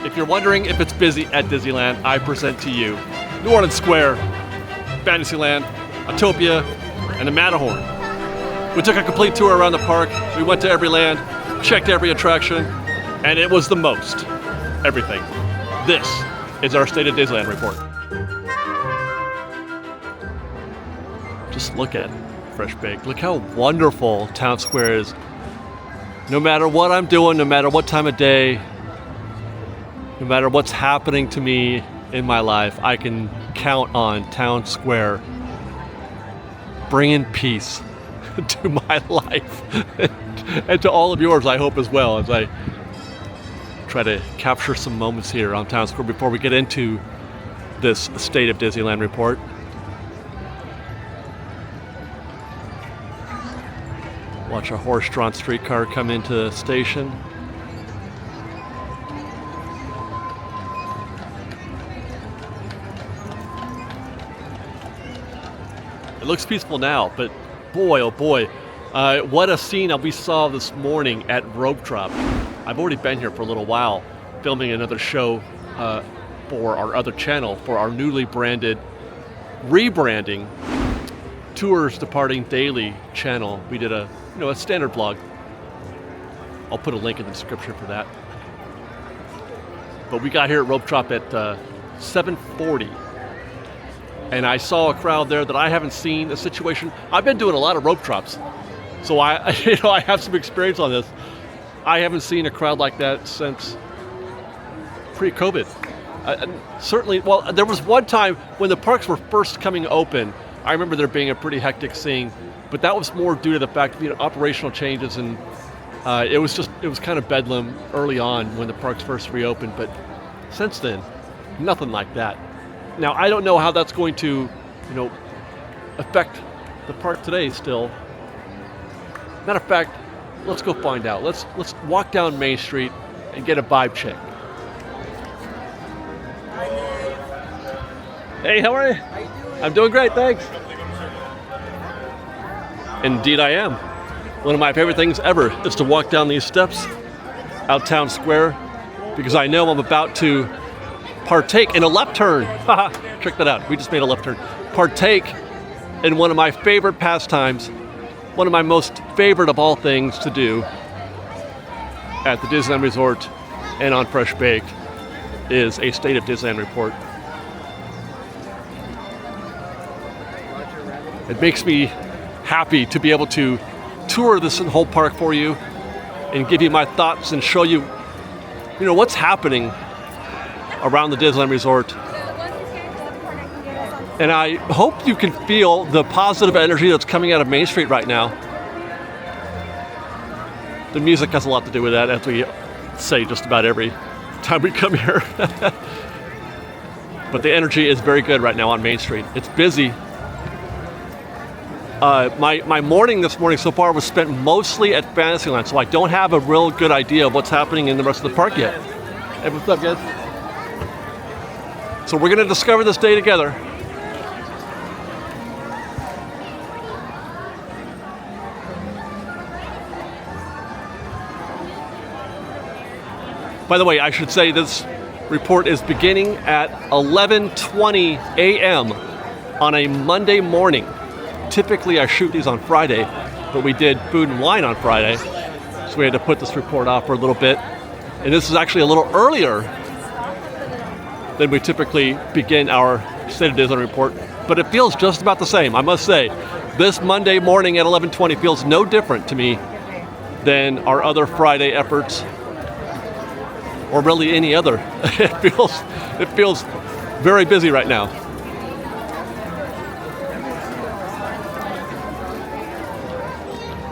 If you're wondering if it's busy at Disneyland, I present to you New Orleans Square, Fantasyland, Autopia, and the Matterhorn. We took a complete tour around the park. We went to every land, checked every attraction, and it was the most. Everything. This is our State of Disneyland report. Just look at it, fresh baked. Look how wonderful Town Square is. No matter what I'm doing, no matter what time of day, no matter what's happening to me in my life, I can count on Town Square bringing peace to my life and to all of yours, I hope, as well, as I try to capture some moments here on Town Square before we get into this State of Disneyland report. Watch a horse-drawn streetcar come into the station. It looks peaceful now, but boy, oh boy, what a scene we saw this morning at Rope Drop. I've already been here for a little while, filming another show for our other channel, for our newly branded, rebranding, Tours Departing Daily channel. We did a standard vlog. I'll put a link in the description for that. But we got here at Rope Drop at 7:40. And I saw a crowd there that I haven't seen, a situation. I've been doing a lot of rope drops, so I have some experience on this. I haven't seen a crowd like that since pre-COVID. Certainly, well, there was one time when the parks were first coming open. I remember there being a pretty hectic scene, but that was more due to the fact of operational changes, and it was kind of bedlam early on when the parks first reopened. But since then, nothing like that. Now, I don't know how that's going to, affect the park today still. Matter of fact, let's go find out. Let's walk down Main Street and get a vibe check. Hey, how are you? How you doing? I'm doing great, thanks. Indeed I am. One of my favorite things ever is to walk down these steps out Town Square, because I know I'm about to partake in a left turn. Haha, check that out. We just made a left turn. Partake in one of my favorite pastimes, one of my most favorite of all things to do at the Disneyland Resort and on Fresh Baked is a State of Disneyland report. It makes me happy to be able to tour this whole park for you and give you my thoughts and show you, what's happening around the Disneyland Resort. And I hope you can feel the positive energy that's coming out of Main Street right now. The music has a lot to do with that, as we say just about every time we come here. But the energy is very good right now on Main Street. It's busy. My morning this morning so far was spent mostly at Fantasyland, so I don't have a real good idea of what's happening in the rest of the park yet. Hey, what's up, guys? So we're going to discover this day together. By the way, I should say this report is beginning at 11:20 a.m. on a Monday morning. Typically I shoot these on Friday, but we did food and wine on Friday, so we had to put this report off for a little bit. And this is actually a little earlier than we typically begin our State of Disneyland report, but it feels just about the same. I must say, this Monday morning at 11:20 feels no different to me than our other Friday efforts, or really any other. It feels very busy right now.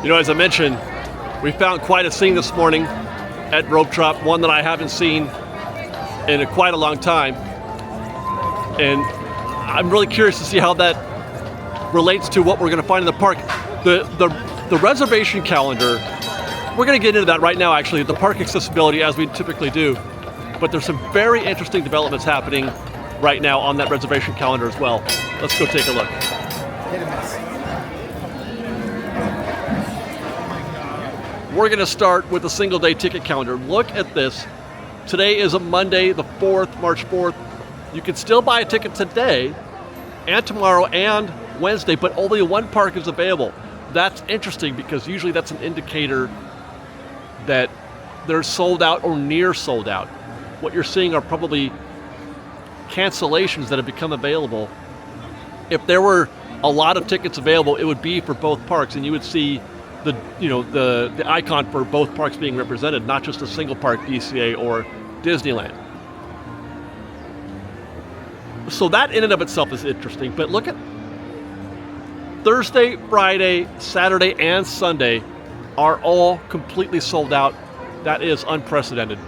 As I mentioned, we found quite a scene this morning at Rope Drop, one that I haven't seen in quite a long time. And I'm really curious to see how that relates to what we're going to find in the park. The reservation calendar, we're going to get into that right now, actually, the park accessibility, as we typically do. But there's some very interesting developments happening right now on that reservation calendar as well. Let's go take a look. We're going to start with the single day ticket calendar. Look at this Today is a Monday, the 4th, March 4th. You can still buy a ticket today and tomorrow and Wednesday, but only one park is available. That's interesting because usually that's an indicator that they're sold out or near sold out. What you're seeing are probably cancellations that have become available. If there were a lot of tickets available, it would be for both parks, and you would see the icon for both parks being represented, not just a single park, DCA or Disneyland. So that in and of itself is interesting, but look at Thursday, Friday, Saturday, and Sunday are all completely sold out. That is unprecedented.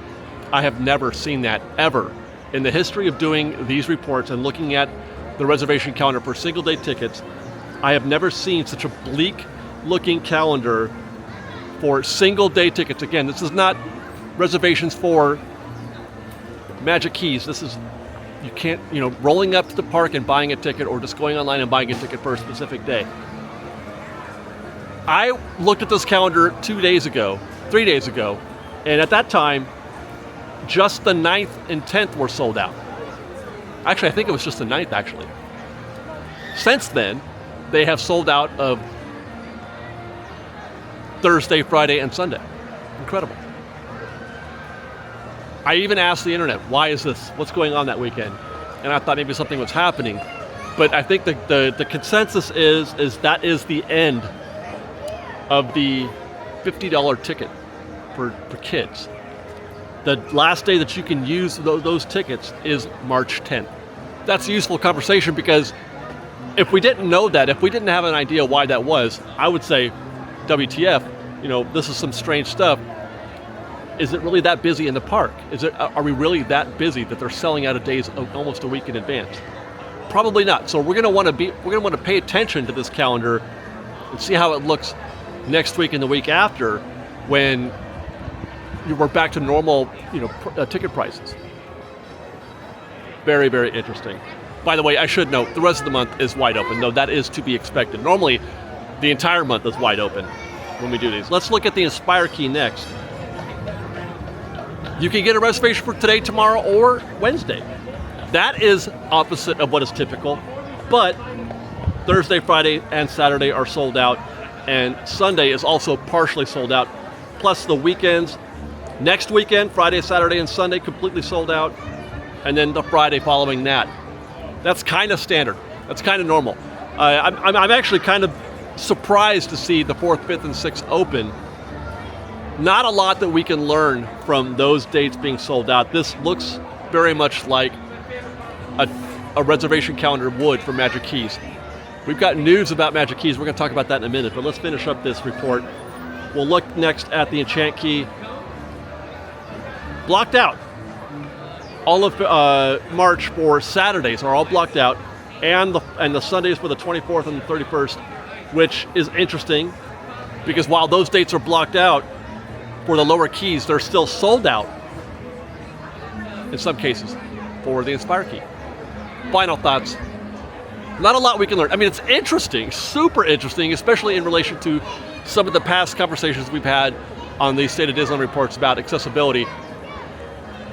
I have never seen that ever in the history of doing these reports and looking at the reservation calendar for single day tickets. I have never seen such a bleak looking calendar for single day tickets. Again, this is not reservations for Magic Keys. This is, you can't, rolling up to the park and buying a ticket or just going online and buying a ticket for a specific day. I looked at this calendar 3 days ago, and at that time, just the 9th and 10th were sold out. Actually, I think it was just the 9th, actually. Since then, they have sold out of Thursday, Friday, and Sunday. Incredible. I even asked the internet, why is this? What's going on that weekend? And I thought maybe something was happening. But I think the consensus is that is the end of the $50 ticket for kids. The last day that you can use those tickets is March 10th. That's a useful conversation because if we didn't know that, if we didn't have an idea why that was, I would say, WTF, this is some strange stuff. Is it really that busy in the park? Are we really that busy that they're selling out of days almost a week in advance? Probably not. So we're going to want to pay attention to this calendar and see how it looks next week and the week after when we're back to normal, ticket prices. Very, very interesting. By the way, I should note, the rest of the month is wide open. No, that is to be expected. Normally, the entire month is wide open when we do these. Let's look at the Inspire Key next. You can get a reservation for today, tomorrow, or Wednesday. That is opposite of what is typical, but Thursday, Friday, and Saturday are sold out, and Sunday is also partially sold out, plus the weekends. Next weekend, Friday, Saturday, and Sunday, completely sold out, and then the Friday following that. That's kind of standard. That's kind of normal. I'm actually kind of surprised to see the 4th, 5th, and 6th open. Not a lot that we can learn from those dates being sold out. This looks very much like a reservation calendar would for Magic Keys. We've got news about Magic Keys. We're going to talk about that in a minute, but let's finish up this report. We'll look next at the Enchant Key. Blocked out. All of March for Saturdays are all blocked out, and the Sundays for the 24th and the 31st, which is interesting because while those dates are blocked out for the lower keys, they're still sold out in some cases for the Inspire Key. Final thoughts. Not a lot we can learn. I mean, it's interesting, super interesting, especially in relation to some of the past conversations we've had on the State of Disneyland reports about accessibility.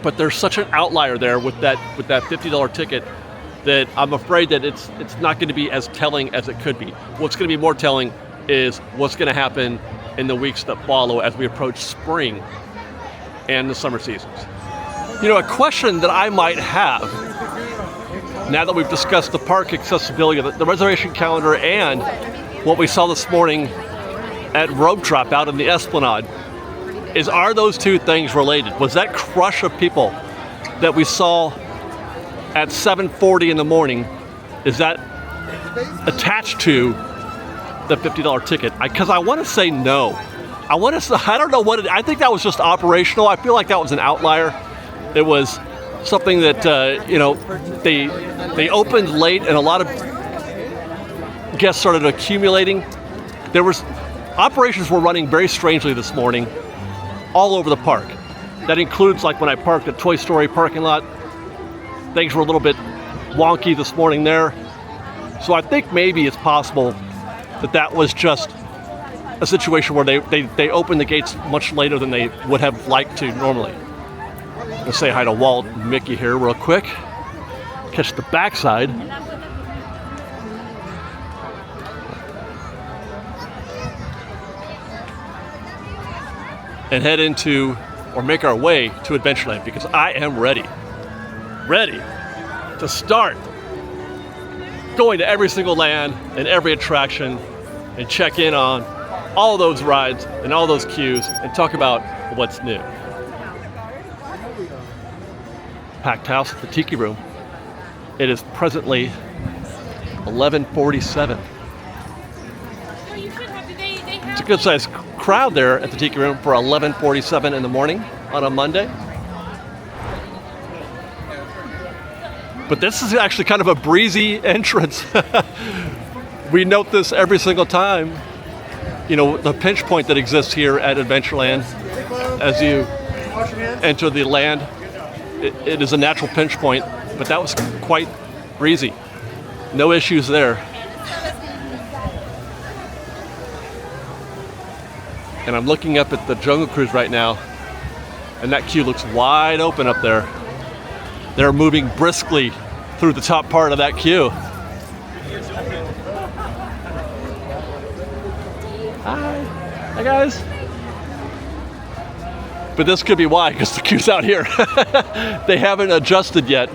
But there's such an outlier there with that $50 ticket that I'm afraid that it's not going to be as telling as it could be. What's going to be more telling is what's going to happen in the weeks that follow as we approach spring and the summer seasons. A question that I might have, now that we've discussed the park accessibility, the reservation calendar, and what we saw this morning at Rope Drop out in the Esplanade, is are those two things related? Was that crush of people that we saw at 7:40 in the morning, is that attached to the $50 ticket? Because I want to say no. I don't know what I think that was just operational. I feel like that was an outlier. It was something that they opened late and a lot of guests started accumulating. Operations were running very strangely this morning all over the park. That includes like when I parked at Toy Story parking lot. Things were a little bit wonky this morning there. So I think maybe it's possible that was just a situation where they opened the gates much later than they would have liked to normally. Let's say hi to Walt and Mickey here real quick. Catch the backside. And head into, or make our way to Adventureland, because I am ready. Ready to start going to every single land and every attraction and check in on all those rides and all those queues and talk about what's new. Packed house at the Tiki Room. It is presently 11:47. It's a good sized crowd there at the Tiki Room for 11:47 in the morning on a Monday. But this is actually kind of a breezy entrance. We note this every single time. You know, the pinch point that exists here at Adventureland as you enter the land, it is a natural pinch point, but that was quite breezy. No issues there. And I'm looking up at the Jungle Cruise right now, and that queue looks wide open up there. They're moving briskly through the top part of that queue. Hi guys. But this could be why, because the queue's out here. They haven't adjusted yet.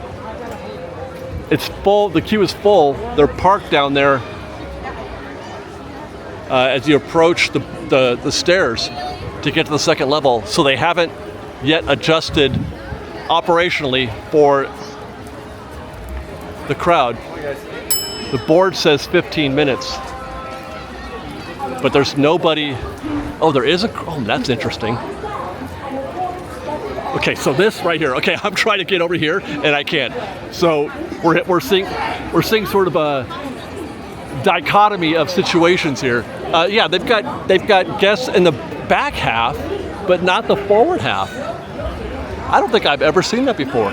It's full, the queue is full. They're parked down there as you approach the stairs to get to the second level. So they haven't yet adjusted operationally for the crowd. The board says 15 minutes, but there's nobody. Oh, there is oh, that's interesting. Okay, so this right here. Okay, I'm trying to get over here and I can't. So we're seeing sort of a dichotomy of situations here. Yeah, they've got guests in the back half, but not the forward half. I don't think I've ever seen that before.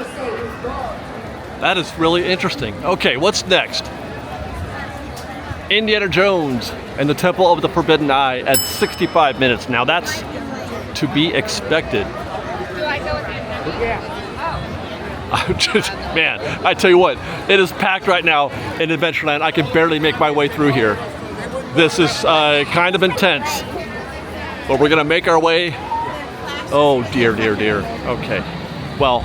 That is really interesting. Okay, what's next? Indiana Jones and the Temple of the Forbidden Eye at 65 minutes. Now that's to be expected. Man, I tell you what, it is packed right now in Adventureland. I can barely make my way through here. This is kind of intense, but we're gonna make our way. Oh dear, dear, dear. Okay, well,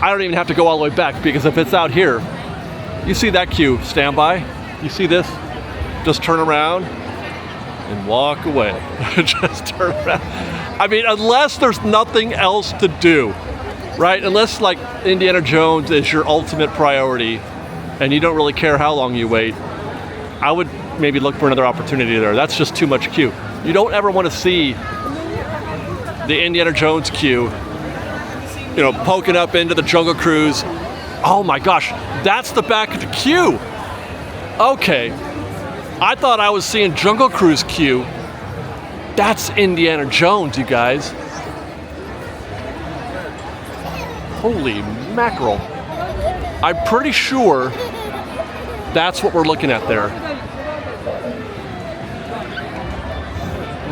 I don't even have to go all the way back, because if it's out here, you see that queue, stand by. You see this? Just turn around and walk away. Just turn around. I mean, unless there's nothing else to do, right? Unless like Indiana Jones is your ultimate priority and you don't really care how long you wait, I would maybe look for another opportunity there. That's just too much queue. You don't ever want to see the Indiana Jones queue, you know, poking up into the Jungle Cruise. Oh my gosh, that's the back of the queue. Okay, I thought I was seeing Jungle Cruise queue. That's Indiana Jones, you guys. Holy mackerel. I'm pretty sure that's what we're looking at there.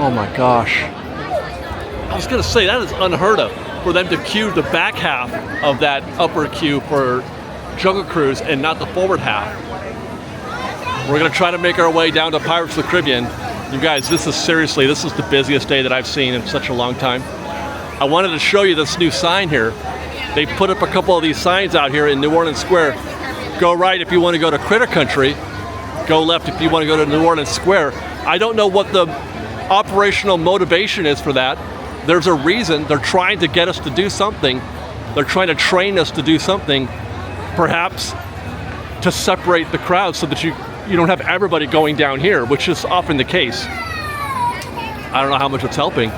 Oh my gosh. I was gonna say, that is unheard of for them to queue the back half of that upper queue for Jungle Cruise and not the forward half. We're gonna try to make our way down to Pirates of the Caribbean. You guys, this is the busiest day that I've seen in such a long time. I wanted to show you this new sign here. They put up a couple of these signs out here in New Orleans Square. Go right if you want to go to Critter Country. Go left if you want to go to New Orleans Square. I don't know what the operational motivation is for that. There's a reason. They're trying to get us to do something. They're trying to train us to do something, perhaps to separate the crowd so that you don't have everybody going down here, which is often the case. I don't know how much it's helping.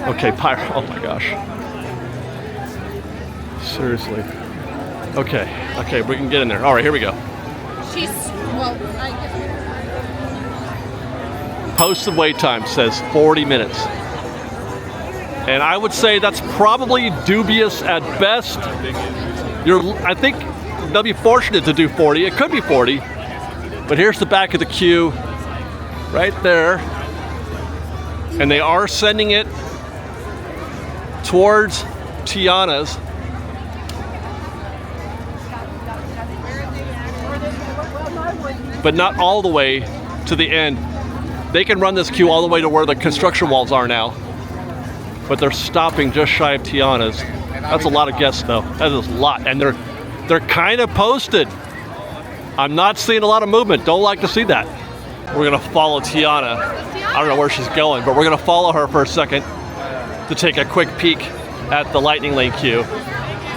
Okay, oh my gosh. Seriously. Okay, we can get in there. All right, here we go. Posted wait time says 40 minutes. And I would say that's probably dubious at best. I think they'll be fortunate to do 40. It could be 40. But here's the back of the queue right there. And they are sending it towards Tiana's. But not all the way to the end. They can run this queue all the way to where the construction walls are now. But they're stopping just shy of Tiana's. That's a lot of guests though. That is a lot. And they're kind of posted. I'm not seeing a lot of movement. Don't like to see that. We're gonna follow Tiana. I don't know where she's going, but we're gonna follow her for a second to take a quick peek at the Lightning Lane queue.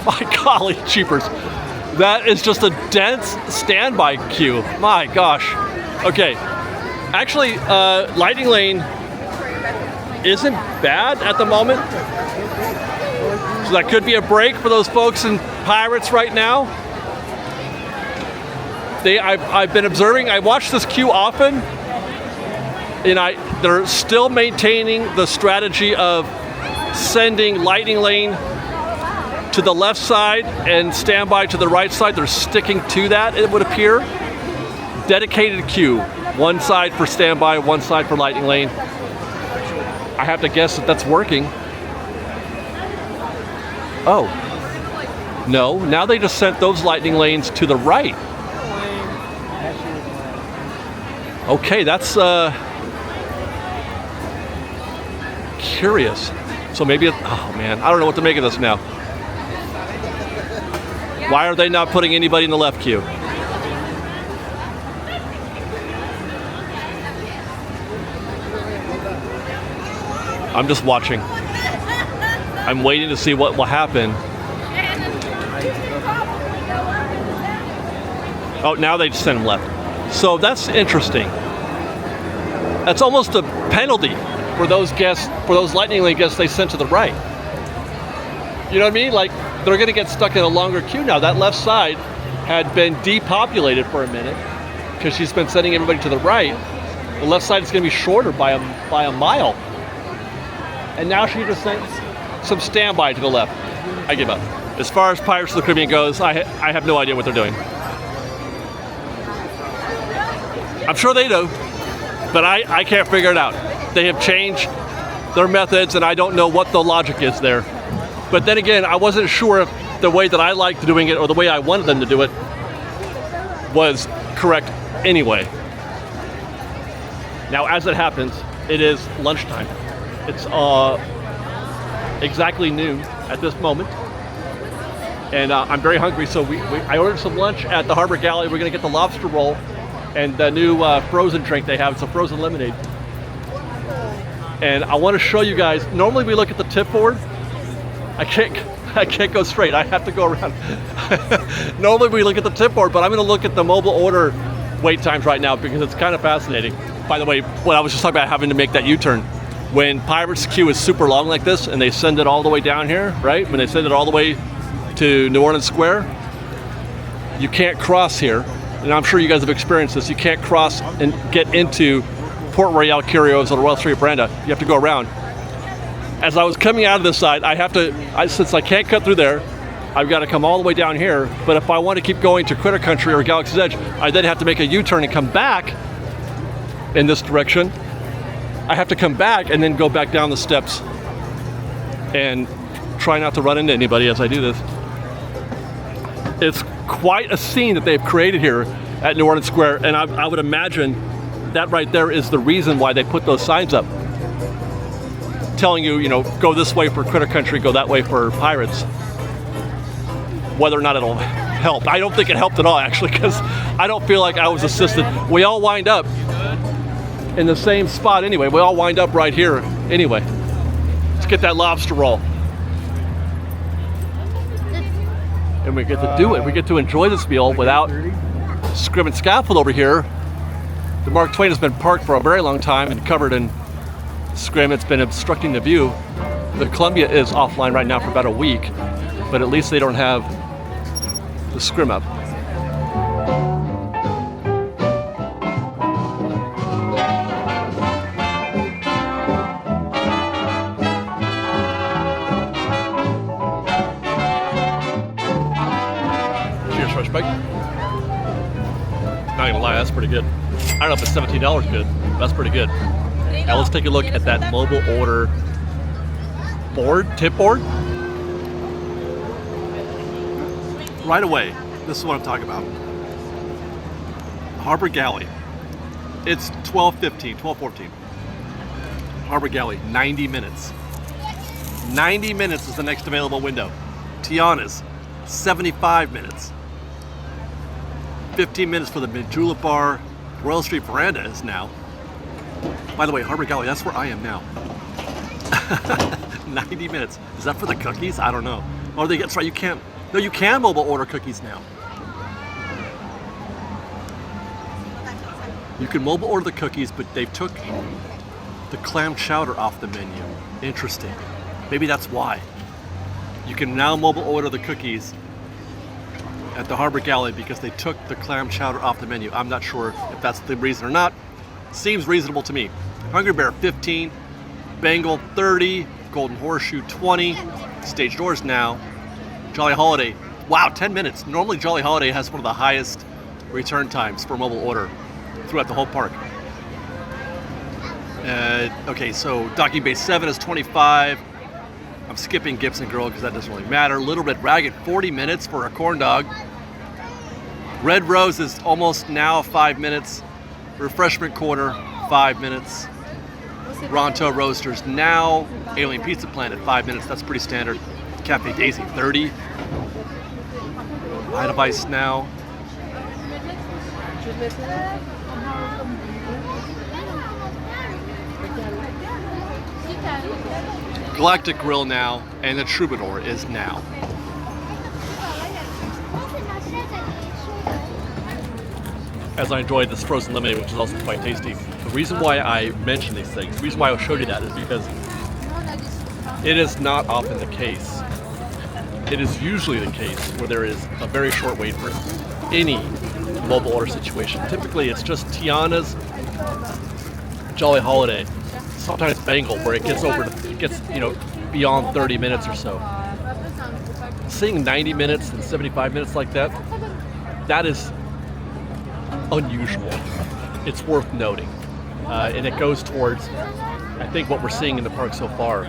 My golly jeepers. That is just a dense standby queue. My gosh. Okay. Actually, Lightning Lane isn't bad at the moment. So that could be a break for those folks in Pirates right now. I've been observing, I watch this queue often, and they're still maintaining the strategy of sending Lightning Lane to the left side and standby to the right side. They're sticking to that, it would appear. Dedicated queue. One side for standby, one side for Lightning Lane. I have to guess that that's working. Oh. No, now they just sent those Lightning Lanes to the right. Okay, that's curious. So maybe, oh man, I don't know what to make of this now. Why are they not putting anybody in the left queue? I'm just watching. I'm waiting to see what will happen. Oh, now they just sent him left. So that's interesting. That's almost a penalty for those guests, for those Lightning Lane guests they sent to the right. You know what I mean? Like, they're gonna get stuck in a longer queue now. That left side had been depopulated for a minute because she's been sending everybody to the right. The left side is gonna be shorter by a mile. And now she just sent some standby to the left. I give up. As far as Pirates of the Caribbean goes, I have no idea what they're doing. I'm sure they do, but I can't figure it out. They have changed their methods, and I don't know what the logic is there. But then again, I wasn't sure if the way that I liked doing it or the way I wanted them to do it was correct anyway. Now, as it happens, it is lunchtime. It's exactly noon at this moment, and I'm very hungry. So I ordered some lunch at the Harbor Galley. We're gonna get the lobster roll and the new frozen drink they have. It's a frozen lemonade. And I want to show you guys. Normally we look at the tip board. I can't go straight. I have to go around. Normally we look at the tip board, but I'm going to look at the mobile order wait times right now because it's kind of fascinating. By the way, when I was just talking about having to make that U-turn, when Pirates queue is super long like this and they send it all the way down here, right? When they send it all the way to New Orleans Square, you can't cross here. And I'm sure you guys have experienced this. You can't cross and get into Port Royal Curios or the Royal Street Veranda. You have to go around. As I was coming out of this side, since I can't cut through there, I've got to come all the way down here. But if I want to keep going to Critter Country or Galaxy's Edge, I then have to make a U-turn and come back in this direction. I have to come back and then go back down the steps and try not to run into anybody as I do this. It's quite a scene that they've created here at New Orleans Square, and I would imagine that right there is the reason why they put those signs up telling you, go this way for Critter Country, go that way for Pirates. Whether or not it'll help. I don't think it helped at all, actually, because I don't feel like I was assisted. We all wind up in the same spot anyway. We all wind up right here anyway. Let's get that lobster roll. And we get to do it. We get to enjoy this meal without scrim and scaffold over here. The Mark Twain has been parked for a very long time and covered in scrim. It's been obstructing the view. The Columbia is offline right now for about a week, but at least they don't have the scrim up. Cheers, fresh bake. Not gonna lie, that's pretty good. I don't know if it's $17 good, but that's pretty good. Now let's take a look at that mobile order tip board. Right away, this is what I'm talking about. Harbor Galley. It's 12:15, 12:14. Harbor Galley, 90 minutes. 90 minutes is the next available window. Tiana's, 75 minutes. 15 minutes for the Mid-Julep Bar. Royal Street Veranda is now. By the way, Harbor Galley, that's where I am now. 90 minutes. Is that for the cookies? I don't know. Oh, that's right, you can't. No, you can mobile order cookies now. You can mobile order the cookies, but they took the clam chowder off the menu. Interesting. Maybe that's why. You can now mobile order the cookies at the Harbor Galley because they took the clam chowder off the menu. I'm not sure if that's the reason or not. Seems reasonable to me. Hungry Bear 15, Bengal 30, Golden Horseshoe 20, Stage Doors now. Jolly Holiday, wow, 10 minutes. Normally Jolly Holiday has one of the highest return times for mobile order throughout the whole park. Okay, so Docking Bay 7 is 25. I'm skipping Gibson Grill because that doesn't really matter. Little Red Ragged, 40 minutes for a corn dog. Red Rose is almost now 5 minutes. Refreshment Corner, 5 minutes. Ronto Roasters now. Alien Pizza Planet, 5 minutes. That's pretty standard. Cafe Daisy, 30. Edelweiss now. Galactic Grill now, and the Troubadour is now. As I enjoyed this frozen lemonade, which is also quite tasty. The reason why I mention these things, the reason why I showed you that is because it is not often the case. It is usually the case where there is a very short wait for any mobile order situation. Typically, it's just Tiana's, Jolly Holiday, sometimes Bengal, where it gets beyond 30 minutes or so. Seeing 90 minutes and 75 minutes like that, that is unusual. It's worth noting, and it goes towards, I think, what we're seeing in the park so far.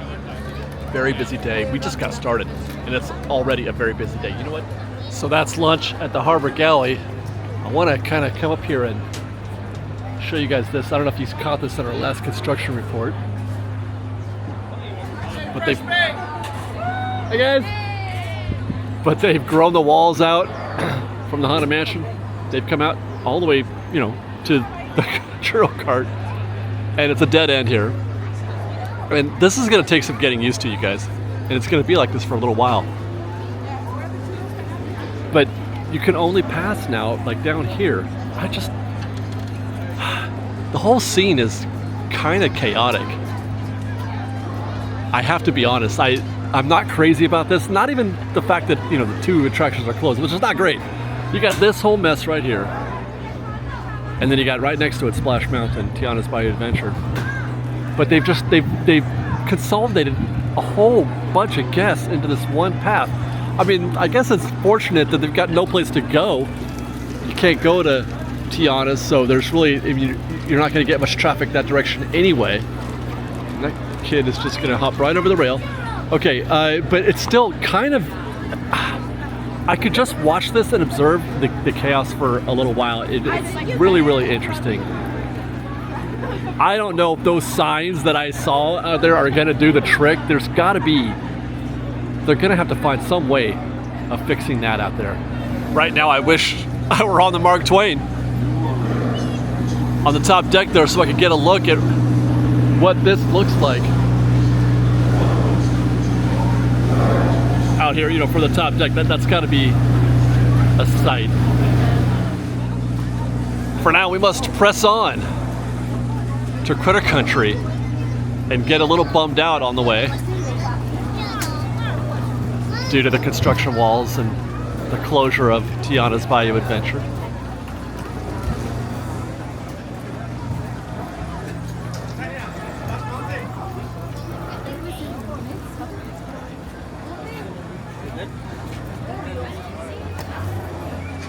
Very busy day. We just got started, and it's already a very busy day. You know what? So that's lunch at the Harbor Galley. I want to kind of come up here and show you guys this. I don't know if you caught this in our last construction report, but they've, hey guys, but they've grown the walls out from the Haunted Mansion. They've come out all the way, to the churro cart, and it's a dead end here. And this is going to take some getting used to, you guys. And it's going to be like this for a little while. But you can only pass now, like down here. The whole scene is kind of chaotic. I have to be honest. I'm not crazy about this. Not even the fact that, the two attractions are closed, which is not great. You got this whole mess right here. And then you got right next to it Splash Mountain, Tiana's Bayou Adventure. But they've consolidated a whole bunch of guests into this one path. I mean, I guess it's fortunate that they've got no place to go. You can't go to Tiana's, so there's really, you're not going to get much traffic that direction anyway. And that kid is just going to hop right over the rail. Okay, but it's still kind of, I could just watch this and observe the chaos for a little while. It's really, really interesting. I don't know if those signs that I saw out there are going to do the trick. There's got to be, they're going to have to find some way of fixing that out there. Right now, I wish I were on the Mark Twain on the top deck there so I could get a look at what this looks like out here, for the top deck. That's got to be a sight. For now, we must press on to Critter Country and get a little bummed out on the way due to the construction walls and the closure of Tiana's Bayou Adventure.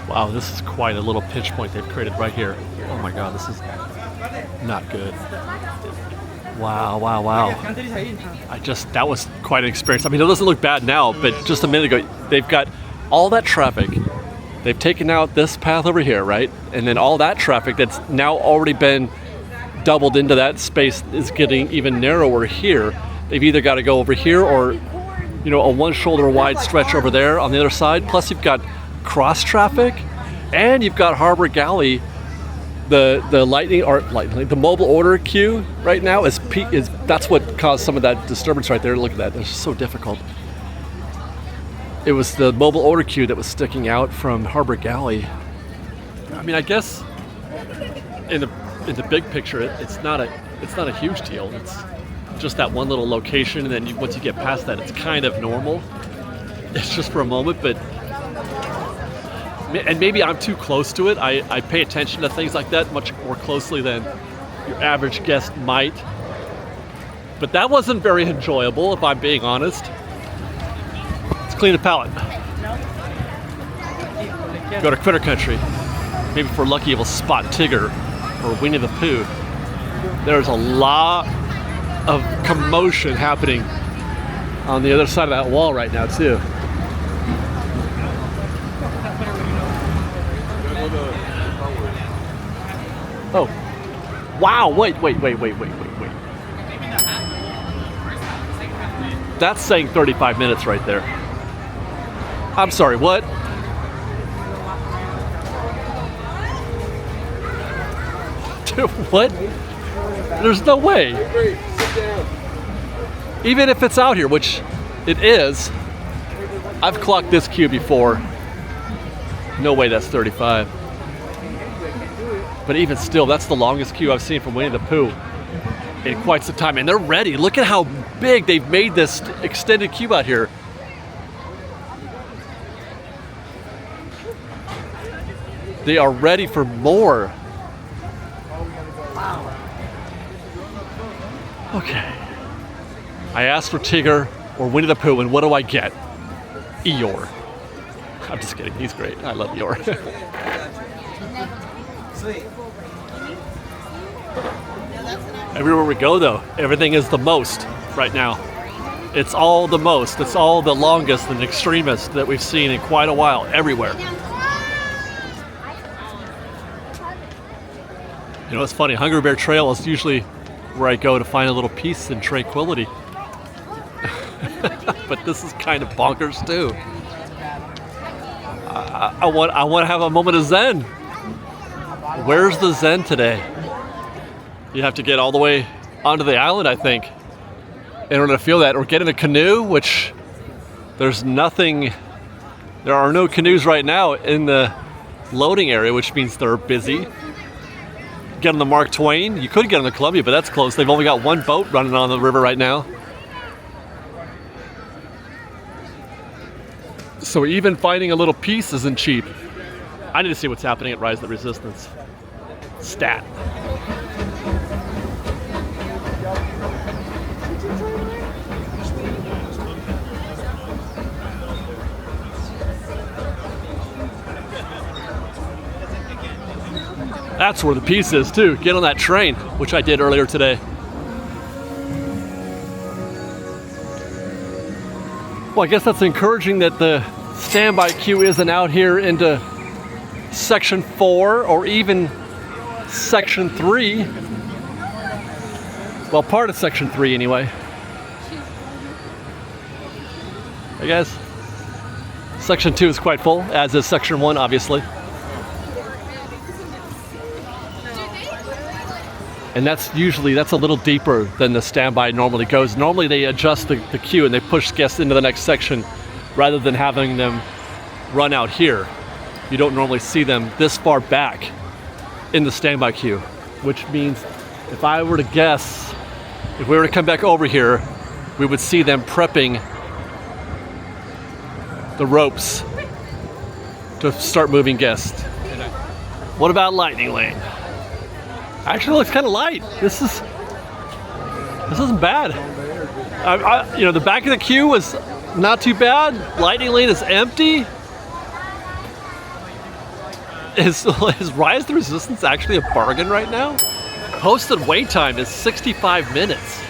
Wow, this is quite a little pinch point they've created right here. Oh my God, this is not good. Wow, wow, wow. That was quite an experience. I mean, it doesn't look bad now, but just a minute ago, they've got all that traffic. They've taken out this path over here, right? And then all that traffic that's now already been doubled into that space is getting even narrower here. They've either got to go over here or, you know, a one shoulder wide stretch over there on the other side. Plus you've got cross traffic and you've got Harbor Galley. The the mobile order queue right now is that's what caused some of that disturbance right there. Look at that, it's just so difficult. It was the mobile order queue that was sticking out from Harbor Galley. I mean, I guess in the big picture, it's not a huge deal. It's just that one little location, and then once you get past that, it's kind of normal. It's just for a moment, but and maybe I'm too close to it. I pay attention to things like that much more closely than your average guest might. But that wasn't very enjoyable, if I'm being honest. Let's clean the palate. Go to Critter Country. Maybe if we're lucky, we'll spot Tigger or Winnie the Pooh. There's a lot of commotion happening on the other side of that wall right now, too. Oh, wow, wait. That's saying 35 minutes right there. I'm sorry, what? Dude, what? There's no way. Even if it's out here, which it is, I've clocked this queue before. No way that's 35. But even still, that's the longest queue I've seen from Winnie the Pooh in quite some time. And they're ready. Look at how big they've made this extended queue out here. They are ready for more. Okay. I asked for Tigger or Winnie the Pooh, and what do I get? Eeyore. I'm just kidding. He's great. I love Eeyore. Everywhere we go, though, everything is the most right now. It's all the most. It's all the longest and extremist that we've seen in quite a while, everywhere. You know, it's funny. Hungry Bear Trail is usually where I go to find a little peace and tranquility. But this is kind of bonkers, too. I want to have a moment of zen. Where's the zen today? You have to get all the way onto the island, I think, in order to feel that, or get in a canoe, which there are no canoes right now in the loading area, which means they're busy. Get on the Mark Twain. You could get on the Columbia, but that's closed. They've only got one boat running on the river right now. So even finding a little peace isn't cheap. I need to see what's happening at Rise of the Resistance. Stat. That's where the peace is, too. Get on that train, which I did earlier today. Well, I guess that's encouraging that the standby queue isn't out here into Section 4 or even Section 3. Well, part of Section 3 anyway. I guess. Section 2 is quite full, as is Section 1, obviously. And that's a little deeper than the standby normally goes. Normally they adjust the queue and they push guests into the next section rather than having them run out here. You don't normally see them this far back in the standby queue, which means if I were to guess, if we were to come back over here, we would see them prepping the ropes to start moving guests. What about Lightning Lane? Actually, looks kind of light. This isn't bad. You know, the back of the queue was not too bad. Lightning Lane is empty. Is Rise of the Resistance actually a bargain right now? posted wait time is 65 minutes.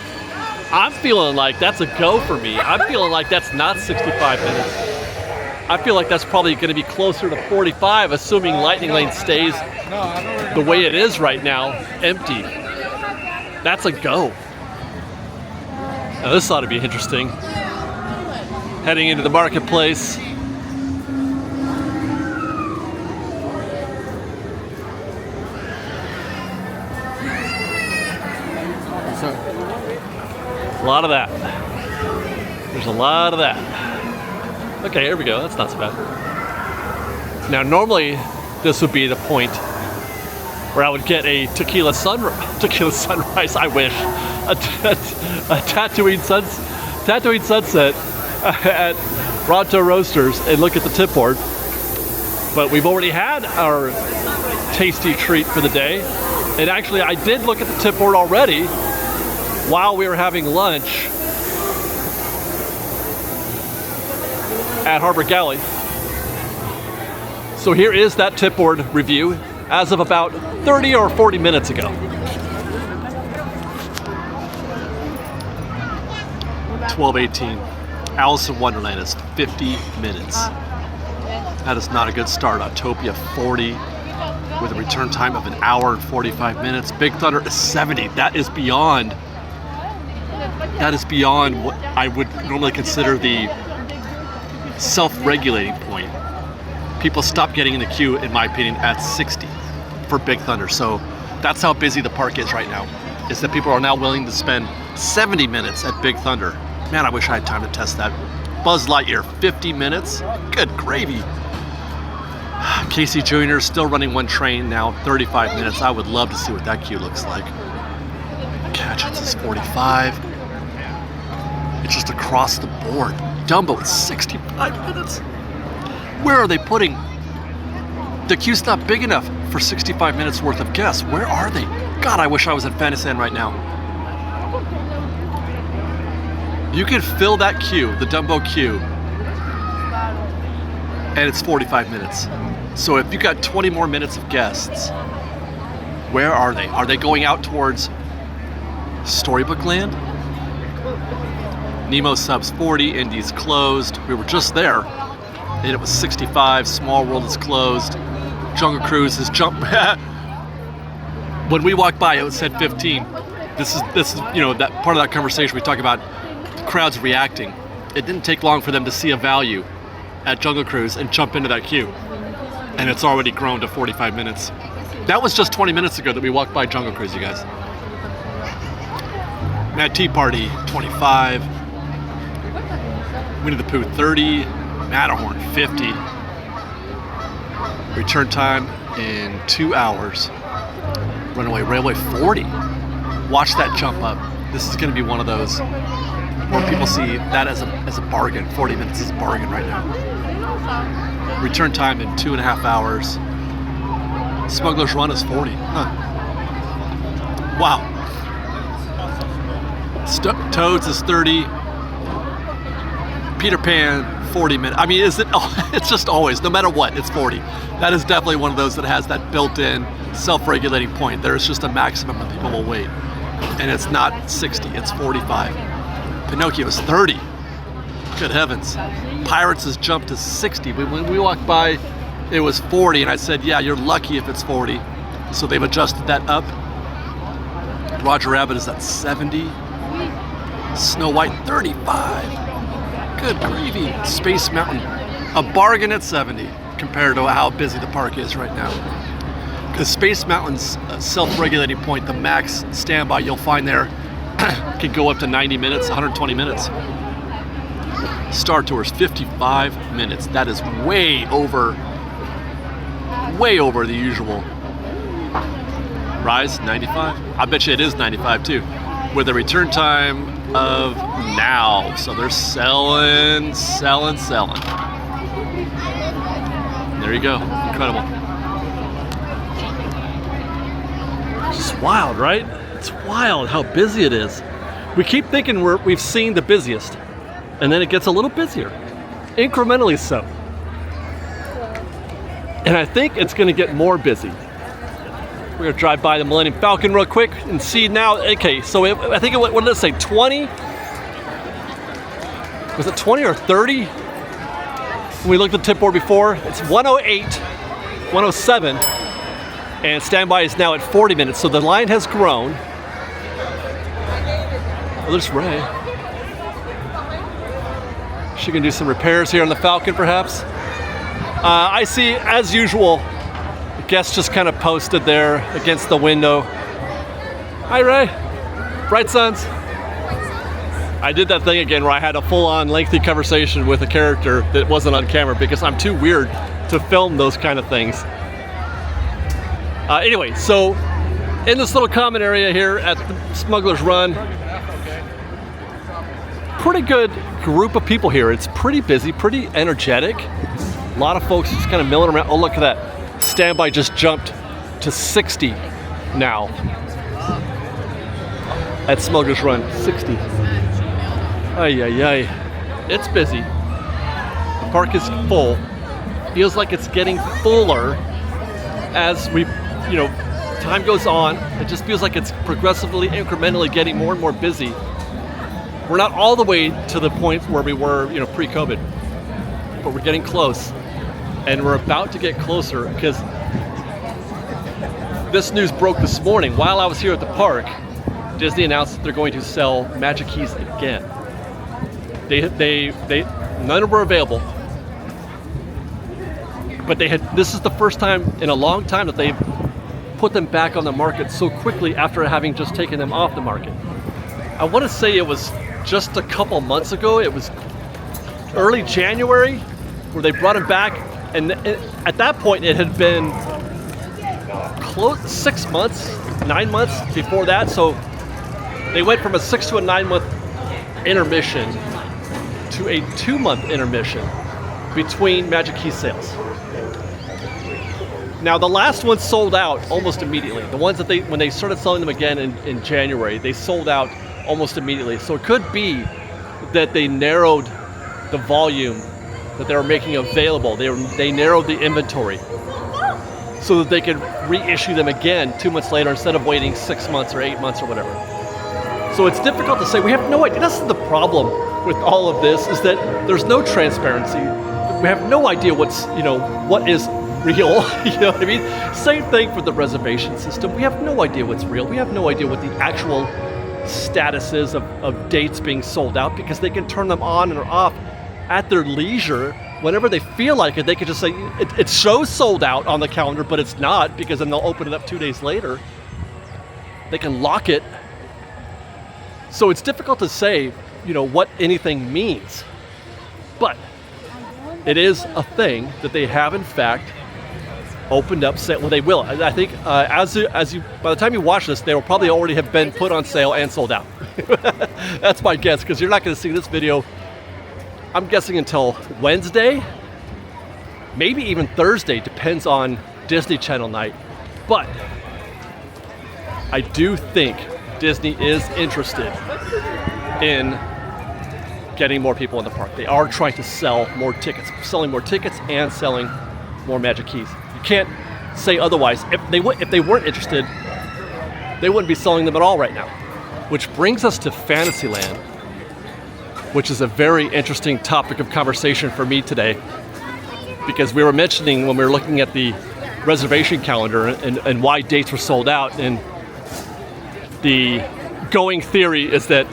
I'm feeling like that's a go for me. I'm feeling like that's not 65 minutes. I feel like that's probably going to be closer to 45, assuming Lightning Lane stays the way it is right now, empty. That's a go. Now this ought to be interesting. Heading into the marketplace. A lot of that. There's a lot of that. Okay, here we go. That's not so bad. Now, normally, this would be the point where I would get a tequila sunrise, I wish. A Tatooine sunset at Ronto Roasters and look at the tip board. But we've already had our tasty treat for the day. And actually, I did look at the tip board already while we were having lunch at Harbor Galley. So here is that tip board review as of about 30 or 40 minutes ago. $12.18. Alice in Wonderland is 50 minutes. That is not a good start. Autopia 40 with a return time of 1 hour and 45 minutes. Big Thunder is 70. That is beyond what I would normally consider the self-regulating point. People stop getting in the queue, in my opinion, at 60 for Big Thunder. So that's how busy the park is right now, is that people are now willing to spend 70 minutes at Big Thunder. Man, I wish I had time to test that. Buzz Lightyear, 50 minutes? Good gravy. Casey Jr. still running one train now, 35 minutes. I would love to see what that queue looks like. Catchets is 45. It's just across the board. Dumbo is 65 minutes. Where are they putting? The queue's not big enough for 65 minutes worth of guests. Where are they? God, I wish I was at Fantasyland right now. You can fill that queue, the Dumbo queue, and it's 45 minutes. So if you got 20 more minutes of guests, where are they? Are they going out towards Storybook Land? Nemo subs 40, Indy's closed. We were just there, and it was 65. Small World is closed. Jungle Cruise is when we walked by, it said 15. This is that part of that conversation we talk about the crowds reacting. It didn't take long for them to see a value at Jungle Cruise and jump into that queue, and it's already grown to 45 minutes. That was just 20 minutes ago that we walked by Jungle Cruise, you guys. Mad Tea Party 25. Winnie the Pooh 30, Matterhorn 50. Return time in 2 hours. Runaway Railway 40. Watch that jump up. This is going to be one of those where people see that as a bargain. 40 minutes is a bargain right now. Return time in 2.5 hours. Smuggler's Run is 40. Huh. Wow. Toads is 30. Peter Pan, 40 minutes. I mean, is it? Oh, it's just always, no matter what, it's 40. That is definitely one of those that has that built-in self-regulating point. There's just a maximum that people will wait. And it's not 60, it's 45. Pinocchio is 30. Good heavens. Pirates has jumped to 60. When we walked by, it was 40, and I said, yeah, you're lucky if it's 40. So they've adjusted that up. Roger Rabbit is at 70. Snow White, 35. Good gravy. Space Mountain, a bargain at 70 compared to how busy the park is right now. Because Space Mountain's self-regulating point, the max standby you'll find there, can go up to 90 minutes, 120 minutes. Star Tours, 55 minutes. That is way over the usual. Rise, 95. I bet you it is 95 too, with a return time of now. So they're selling. There you go. Incredible. Just wild, right? It's wild how busy it is. We keep thinking we've seen the busiest, and then it gets a little busier, incrementally so. And I think it's going to get more busy. We're gonna drive by the Millennium Falcon real quick and see now. Okay, so I think what did it say? 20? Was it 20 or 30? When we looked at the tip board before, it's 108, 107, and standby is now at 40 minutes. So the line has grown. Oh, there's Ray. She can do some repairs here on the Falcon, perhaps. I see, as usual, the guest just kind of posted there against the window. Hi, Ray. Bright Suns. I did that thing again where I had a full-on lengthy conversation with a character that wasn't on camera because I'm too weird to film those kind of things. Anyway, so in this little common area here at the Smuggler's Run, pretty good group of people here. It's pretty busy, pretty energetic. A lot of folks just kind of milling around. Oh, look at that. Standby just jumped to 60 now at Smuggler's Run. 60. Ay, ay, ay. It's busy. The park is full. Feels like it's getting fuller as time goes on. It just feels like it's progressively, incrementally getting more and more busy. We're not all the way to the point where we were, pre-COVID, but we're getting close. And we're about to get closer because this news broke this morning. While I was here at the park, Disney announced that they're going to sell Magic Keys again. None were available, but this is the first time in a long time that they've put them back on the market so quickly after having just taken them off the market. I want to say it was just a couple months ago. It was early January where they brought them back, and at that point it had been close 6 months, 9 months before that. So they went from a 6 to a 9 month intermission to a 2 month intermission between Magic Key sales. Now the last one sold out almost immediately. The ones that when they started selling them again in January, they sold out almost immediately. So it could be that they narrowed the volume that they were making available. They narrowed the inventory so that they could reissue them again 2 months later instead of waiting 6 months or 8 months or whatever. So it's difficult to say. We have no idea. That's the problem with all of this, is that there's no transparency. We have no idea what is real. You know what I mean? Same thing for the reservation system. We have no idea what's real. We have no idea what the actual status is of dates being sold out, because they can turn them on and off at their leisure whenever they feel like it. They could just say it shows sold out on the calendar, but it's not, because then they'll open it up 2 days later. They can lock it. So it's difficult to say, what anything means. But it is a thing that they have in fact opened up. Well, they will. I think by the time you watch this, they will probably already have been put on sale and sold out. That's my guess, because you're not going to see this video, I'm guessing, until Wednesday, maybe even Thursday, depends on Disney Channel night. But I do think Disney is interested in getting more people in the park. They are trying to sell more tickets, selling more tickets and selling more Magic Keys. You can't say otherwise. If they weren't interested, they wouldn't be selling them at all right now. Which brings us to Fantasyland, which is a very interesting topic of conversation for me today, because we were mentioning when we were looking at the reservation calendar and why dates were sold out, and the going theory is that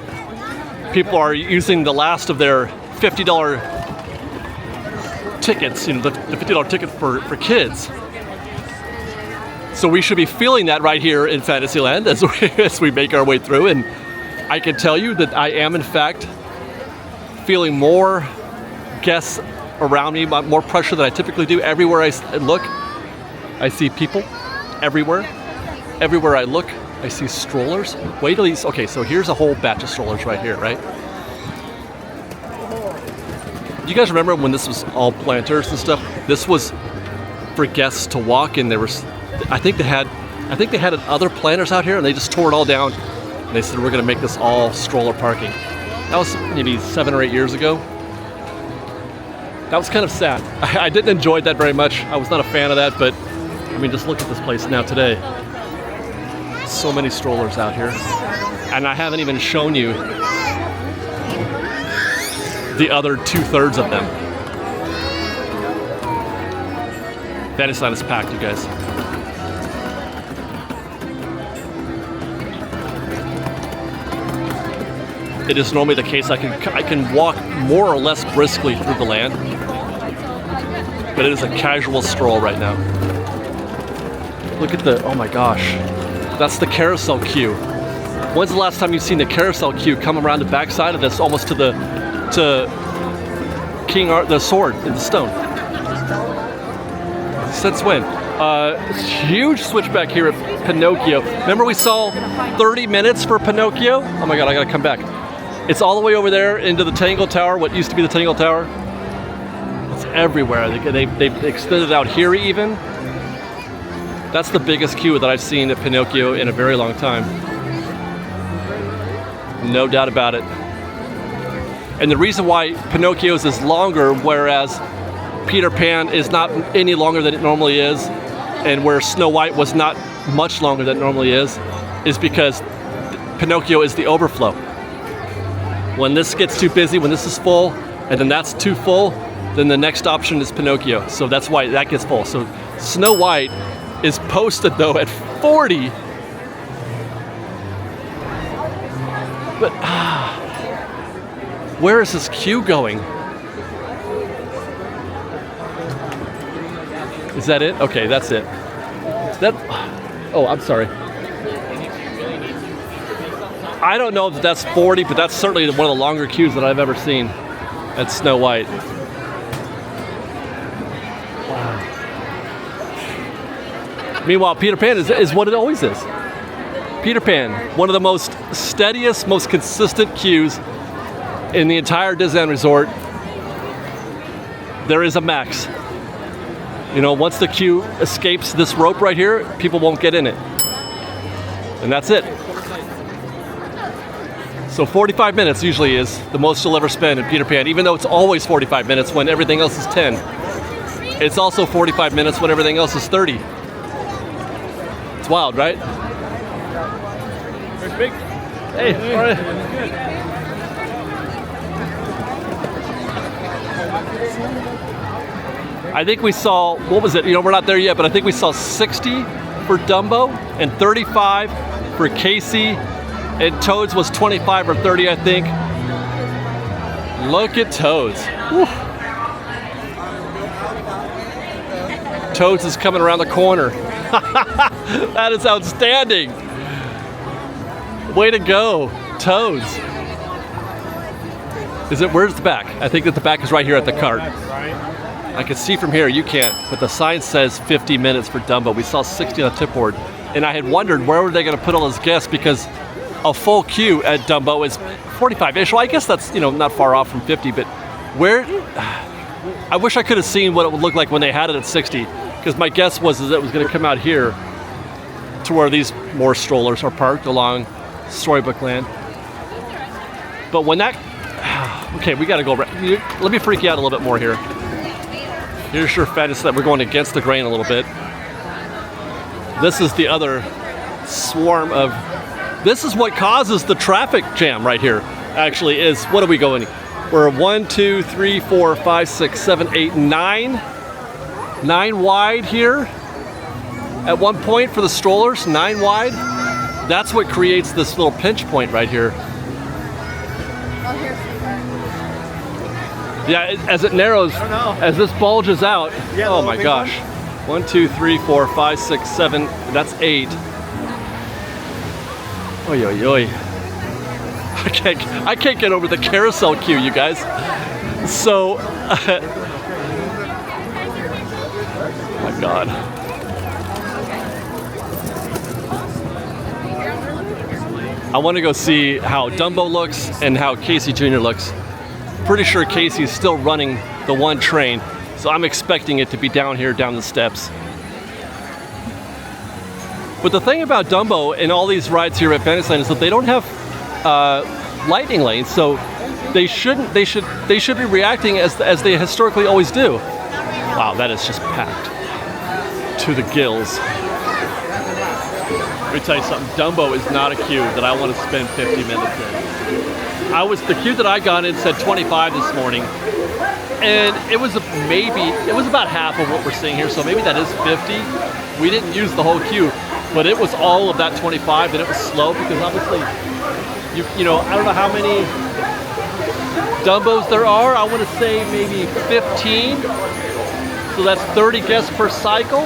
people are using the last of their $50 tickets, the $50 ticket for kids. So we should be feeling that right here in Fantasyland as we make our way through. And I can tell you that I am, in fact, feeling more guests around me, more pressure than I typically do. Everywhere I look, I see people. Everywhere I look, I see strollers. Wait till these. Okay, so here's a whole batch of strollers right here, right? You guys remember when this was all planters and stuff? This was for guests to walk in. I think they had other planters out here, and they just tore it all down. And they said, we're going to make this all stroller parking. That was maybe 7 or 8 years ago. That was kind of sad. I didn't enjoy that very much. I was not a fan of that, but I mean, just look at this place now today. So many strollers out here. And I haven't even shown you the other 2/3 of them. Fantasyland is packed, you guys. It is normally the case I can walk more or less briskly through the land, but it is a casual stroll right now. Look at the, oh my gosh, that's the carousel queue. When's the last time you've seen the carousel queue come around the backside of this, almost to the the sword in the stone? Since when? Huge switchback here at Pinocchio. Remember we saw 30 minutes for Pinocchio? Oh my God, I gotta come back. It's all the way over there into the Tangle Tower, what used to be the Tangle Tower. It's everywhere. They've extended out here even. That's the biggest queue that I've seen at Pinocchio in a very long time. No doubt about it. And the reason why Pinocchio's is longer, whereas Peter Pan is not any longer than it normally is, and where Snow White was not much longer than it normally is because Pinocchio is the overflow. When this gets too busy, when this is full, and then that's too full, then the next option is Pinocchio. So that's why that gets full. So Snow White is posted though at 40. But where is this queue going? Is that it? Okay, that's it. Oh, I'm sorry. I don't know if that's 40, but that's certainly one of the longer queues that I've ever seen at Snow White. Wow. Meanwhile, Peter Pan is what it always is. Peter Pan, one of the most steadiest, most consistent queues in the entire Disneyland Resort. There is a max. You know, once the queue escapes this rope right here, people won't get in it. And that's it. So 45 minutes usually is the most you'll ever spend in Peter Pan, even though it's always 45 minutes when everything else is 10. It's also 45 minutes when everything else is 30. It's wild, right? Hey, all right. I think we saw, what was it? You know, we're not there yet, but I think we saw 60 for Dumbo and 35 for Casey. And Toads was 25 or 30, I think. Look at Toads. Whew. Toads is coming around the corner. That is outstanding. Way to go, Toads. Where's the back? I think that the back is right here at the cart. I can see from here, you can't, but the sign says 50 minutes for Dumbo. We saw 60 on the tip board. And I had wondered where were they gonna put all those guests, because a full queue at Dumbo is 45-ish. Well, I guess that's, you know, not far off from 50, but where, I wish I could have seen what it would look like when they had it at 60, because my guess was that it was gonna come out here to where these more strollers are parked along Storybook Land. But when that, okay, we gotta go, let me freak you out a little bit more here. Here's your Fantasyland. We're going against the grain a little bit. This is the other swarm of, this is what causes the traffic jam right here, actually, is, what are we going? We're 1, 2, 3, 4, 5, 6, 7, 8, 9 wide here at one point for the strollers, 9 wide. That's what creates this little pinch point right here. Yeah, as it narrows, as this bulges out, oh my gosh. 1, 2, 3, 4, 5, 6, 7, that's 8. Oy, oy, oy. I can't get over the carousel queue, you guys. So, oh my God. I want to go see how Dumbo looks and how Casey Jr. looks. Pretty sure Casey's still running the one train, so I'm expecting it to be down here, down the steps. But the thing about Dumbo and all these rides here at Fantasyland is that they don't have lightning lanes, so they should be reacting as they historically always do. Wow, that is just packed to the gills. Let me tell you something, Dumbo is not a queue that I want to spend 50 minutes in. The queue that I got in said 25 this morning, and it was about half of what we're seeing here, so maybe that is 50. We didn't use the whole queue, but it was all of that 25, and it was slow because obviously, you know, I don't know how many Dumbos there are. I want to say maybe 15, so that's 30 guests per cycle.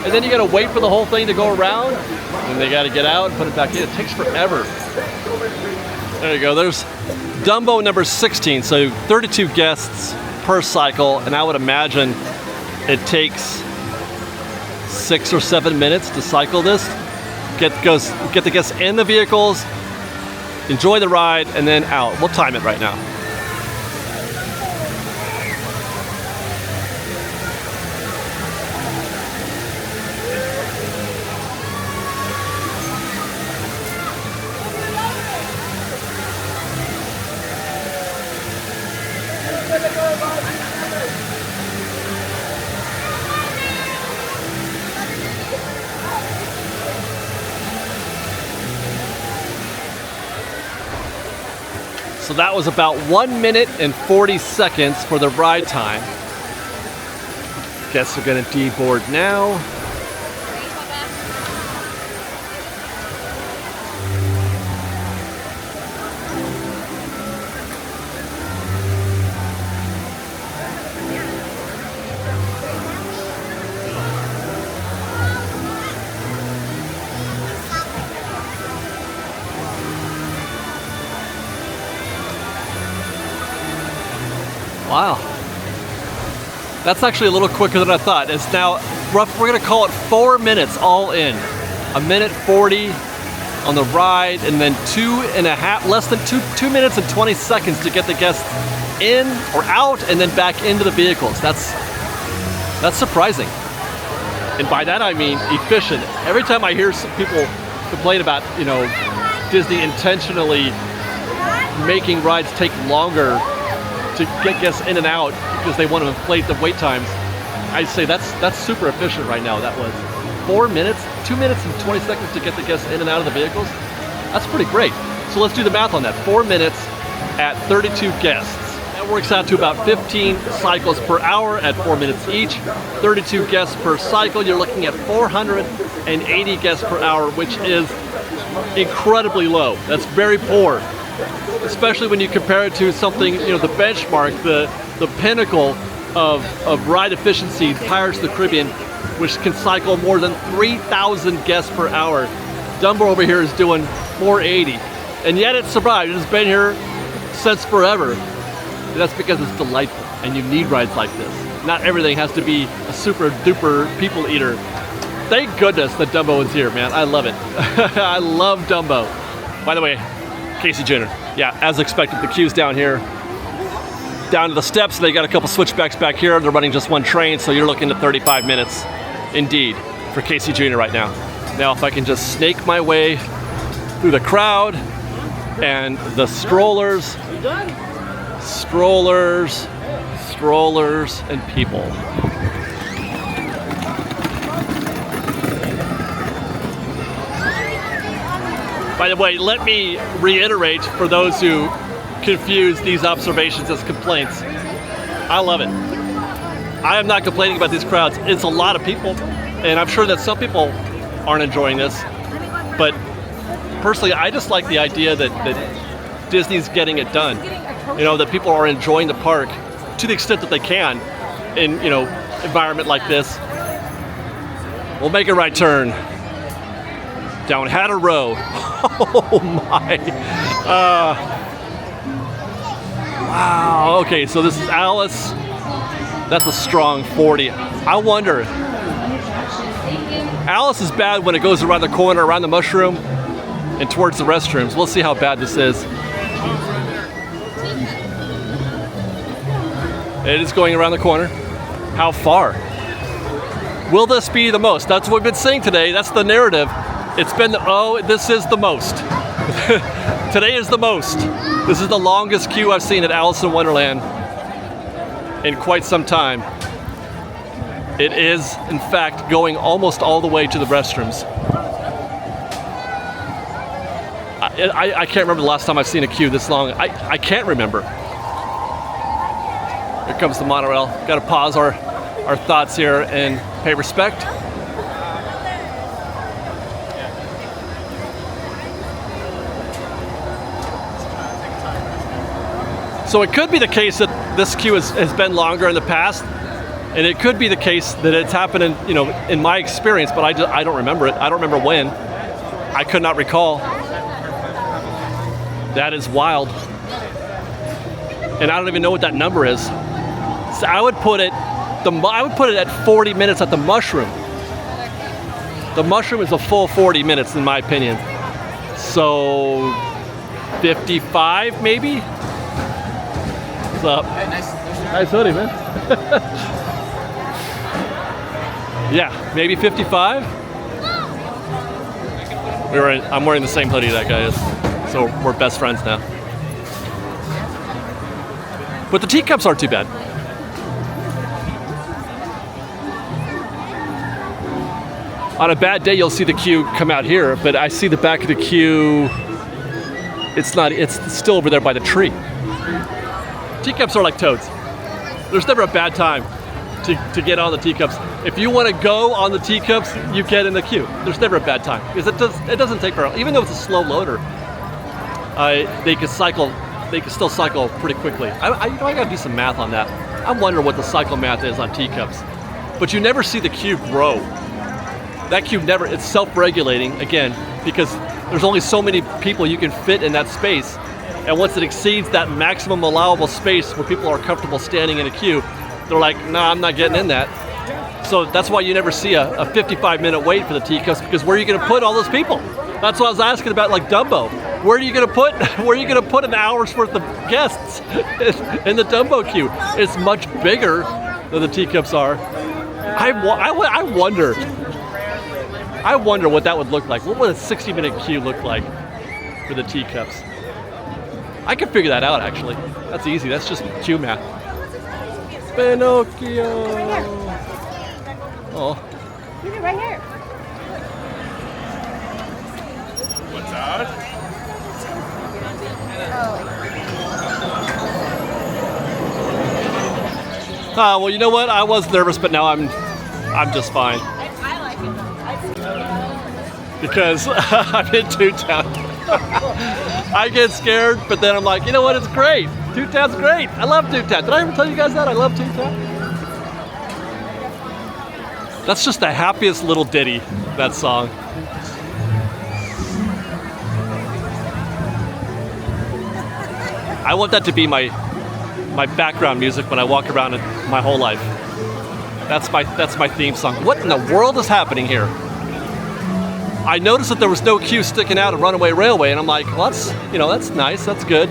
And then you gotta wait for the whole thing to go around, and they gotta get out and put it back in. It takes forever. There you go, there's Dumbo number 16, so 32 guests per cycle, and I would imagine it takes 6 or 7 minutes to cycle this. Get the guests in the vehicles, enjoy the ride, and then out. We'll time it right now. So that was about 1 minute and 40 seconds for the ride time. Guests are gonna deboard now. Wow, that's actually a little quicker than I thought. It's now we're gonna call it 4 minutes all in. 1:40 on the ride, and then less than 2 minutes and 20 seconds to get the guests in or out and then back into the vehicles. That's surprising. And by that I mean efficient. Every time I hear some people complain about, you know, Disney intentionally making rides take longer to get guests in and out because they want to inflate the wait times, I'd say that's super efficient right now. That was 4 minutes, 2 minutes and 20 seconds to get the guests in and out of the vehicles. That's pretty great. So let's do the math on that. 4 minutes at 32 guests. That works out to about 15 cycles per hour at 4 minutes each. 32 guests per cycle. You're looking at 480 guests per hour, which is incredibly low. That's very poor, especially when you compare it to something, you know, the benchmark, the pinnacle of ride efficiency, Pirates of the Caribbean, which can cycle more than 3,000 guests per hour. Dumbo over here is doing 480, and yet it survived. It has been here since forever. And that's because it's delightful, and you need rides like this. Not everything has to be a super duper people eater. Thank goodness that Dumbo is here, man. I love it. I love Dumbo. By the way, Casey Jr. Yeah, as expected, the queue's down here. Down to the steps, they got a couple switchbacks back here. They're running just one train, so you're looking at 35 minutes, indeed, for Casey Jr. right now. Now, if I can just snake my way through the crowd and the strollers, and people. By the way, let me reiterate for those who confuse these observations as complaints. I love it. I am not complaining about these crowds. It's a lot of people, and I'm sure that some people aren't enjoying this, but personally, I just like the idea that Disney's getting it done. You know, that people are enjoying the park to the extent that they can in, you know, environment like this. We'll make a right turn down Hatter Row. Oh my. Wow, okay, so this is Alice. That's a strong 40. I wonder, Alice is bad when it goes around the corner, around the mushroom, and towards the restrooms. We'll see how bad this is. It is going around the corner. How far? Will this be the most? That's what we've been saying today. That's the narrative. It's been, this is the most. Today is the most. This is the longest queue I've seen at Alice in Wonderland in quite some time. It is, in fact, going almost all the way to the restrooms. I can't remember the last time I've seen a queue this long. I can't remember. Here comes the monorail. Got to pause our thoughts here and pay respect. So it could be the case that this queue has been longer in the past, and it could be the case that it's happened in my experience, but I don't remember it. I don't remember when. I could not recall. That is wild. And I don't even know what that number is. So I would put it at 40 minutes at the mushroom. The mushroom is a full 40 minutes in my opinion. So 55 maybe? What's up? Hey, nice hoodie, man. Yeah, maybe 55. I'm wearing the same hoodie that guy is, so we're best friends now. But the teacups aren't too bad. On a bad day, you'll see the queue come out here, but I see the back of the queue. It's still over there by the tree. Teacups are like toads. There's never a bad time to get on the teacups. If you want to go on the teacups, you get in the queue. There's never a bad time because it doesn't take very long. Even though it's a slow loader, they can still cycle pretty quickly. I got to do some math on that. I'm wondering what the cycle math is on teacups. But you never see the queue grow. That queue it's self-regulating again because there's only so many people you can fit in that space. And once it exceeds that maximum allowable space where people are comfortable standing in a queue, they're like, nah, I'm not getting in that. So that's why you never see a 55-minute wait for the teacups, because where are you going to put all those people? That's what I was asking about, like Dumbo. Where are you going to put an hour's worth of guests in the Dumbo queue? It's much bigger than the teacups are. I wonder what that would look like. What would a 60-minute queue look like for the teacups? I can figure that out, actually. That's easy. That's just queue math. Pinocchio. Oh. Leave it right here. What's that? Well, you know what? I was nervous, but now I'm just fine. I like it. Because I'm in Toontown. I get scared, but then I'm like, you know what? It's great. Toontown's great. I love Toontown. Did I ever tell you guys that? I love Toontown. That's just the happiest little ditty, that song. I want that to be my background music when I walk around my whole life. That's my theme song. What in the world is happening here? I noticed that there was no queue sticking out of Runaway Railway, and I'm like, well, that's nice, that's good.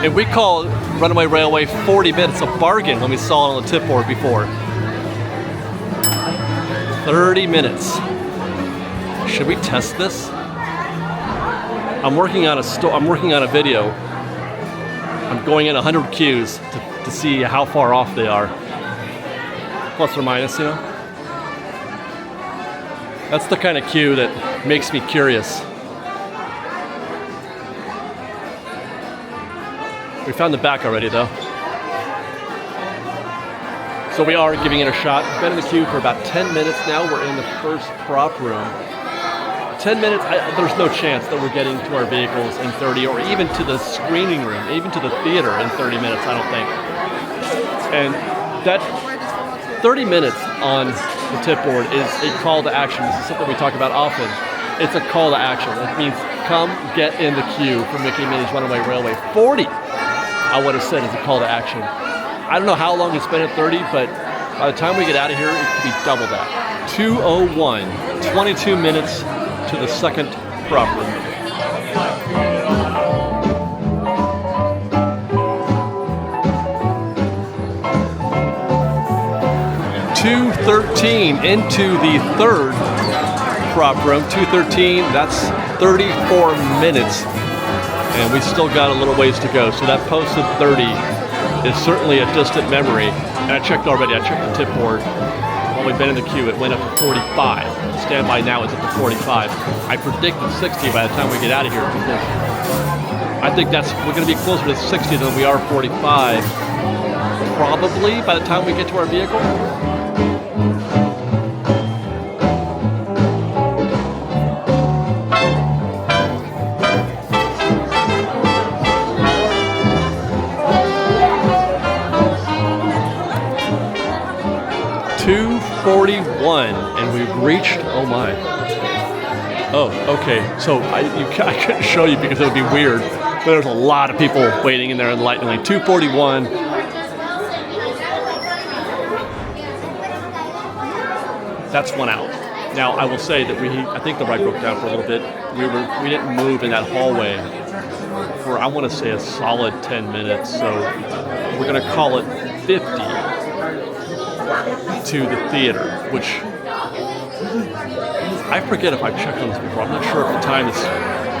And we call Runaway Railway 40 minutes a bargain when we saw it on the tip board before. 30 minutes. Should we test this? I'm working on a video. I'm going in 100 queues to see how far off they are. Plus or minus, you know? That's the kind of queue that makes me curious. We found the back already, though. So we are giving it a shot. We've been in the queue for about 10 minutes now. We're in the first prop room. 10 minutes, there's no chance that we're getting to our vehicles in 30, or even to the screening room, even to the theater in 30 minutes, I don't think. And that 30 minutes on the tip board is a call to action. This is something we talk about often. It's a call to action. It means come get in the queue for Mickey and Minnie's Runaway Railway. 40, I would have said, is a call to action. I don't know how long it's been at 30, but by the time we get out of here, it could be double that. 2:01, 22 minutes to the second prop room. $2.13 into the third prop room. $2.13, that's 34 minutes. and we still got a little ways to go. So that posted 30 is certainly a distant memory. And I checked already, I checked the tip board. While we've been in the queue, it went up to 45. Standby now is up to 45. I predicted 60 by the time we get out of here, because I think we're going to be closer to 60 than we are 45, probably by the time we get to our vehicle. .241, and we've reached, oh my. Oh, okay, so I couldn't show you because it would be weird, but there's a lot of people waiting in there in the Lightning Lane. 241. That's one out. Now, I will say that I think the ride broke down for a little bit. We didn't move in that hallway for, I want to say, a solid 10 minutes, so we're going to call it 50 to the theater, which I forget if I've checked on this before. I'm not sure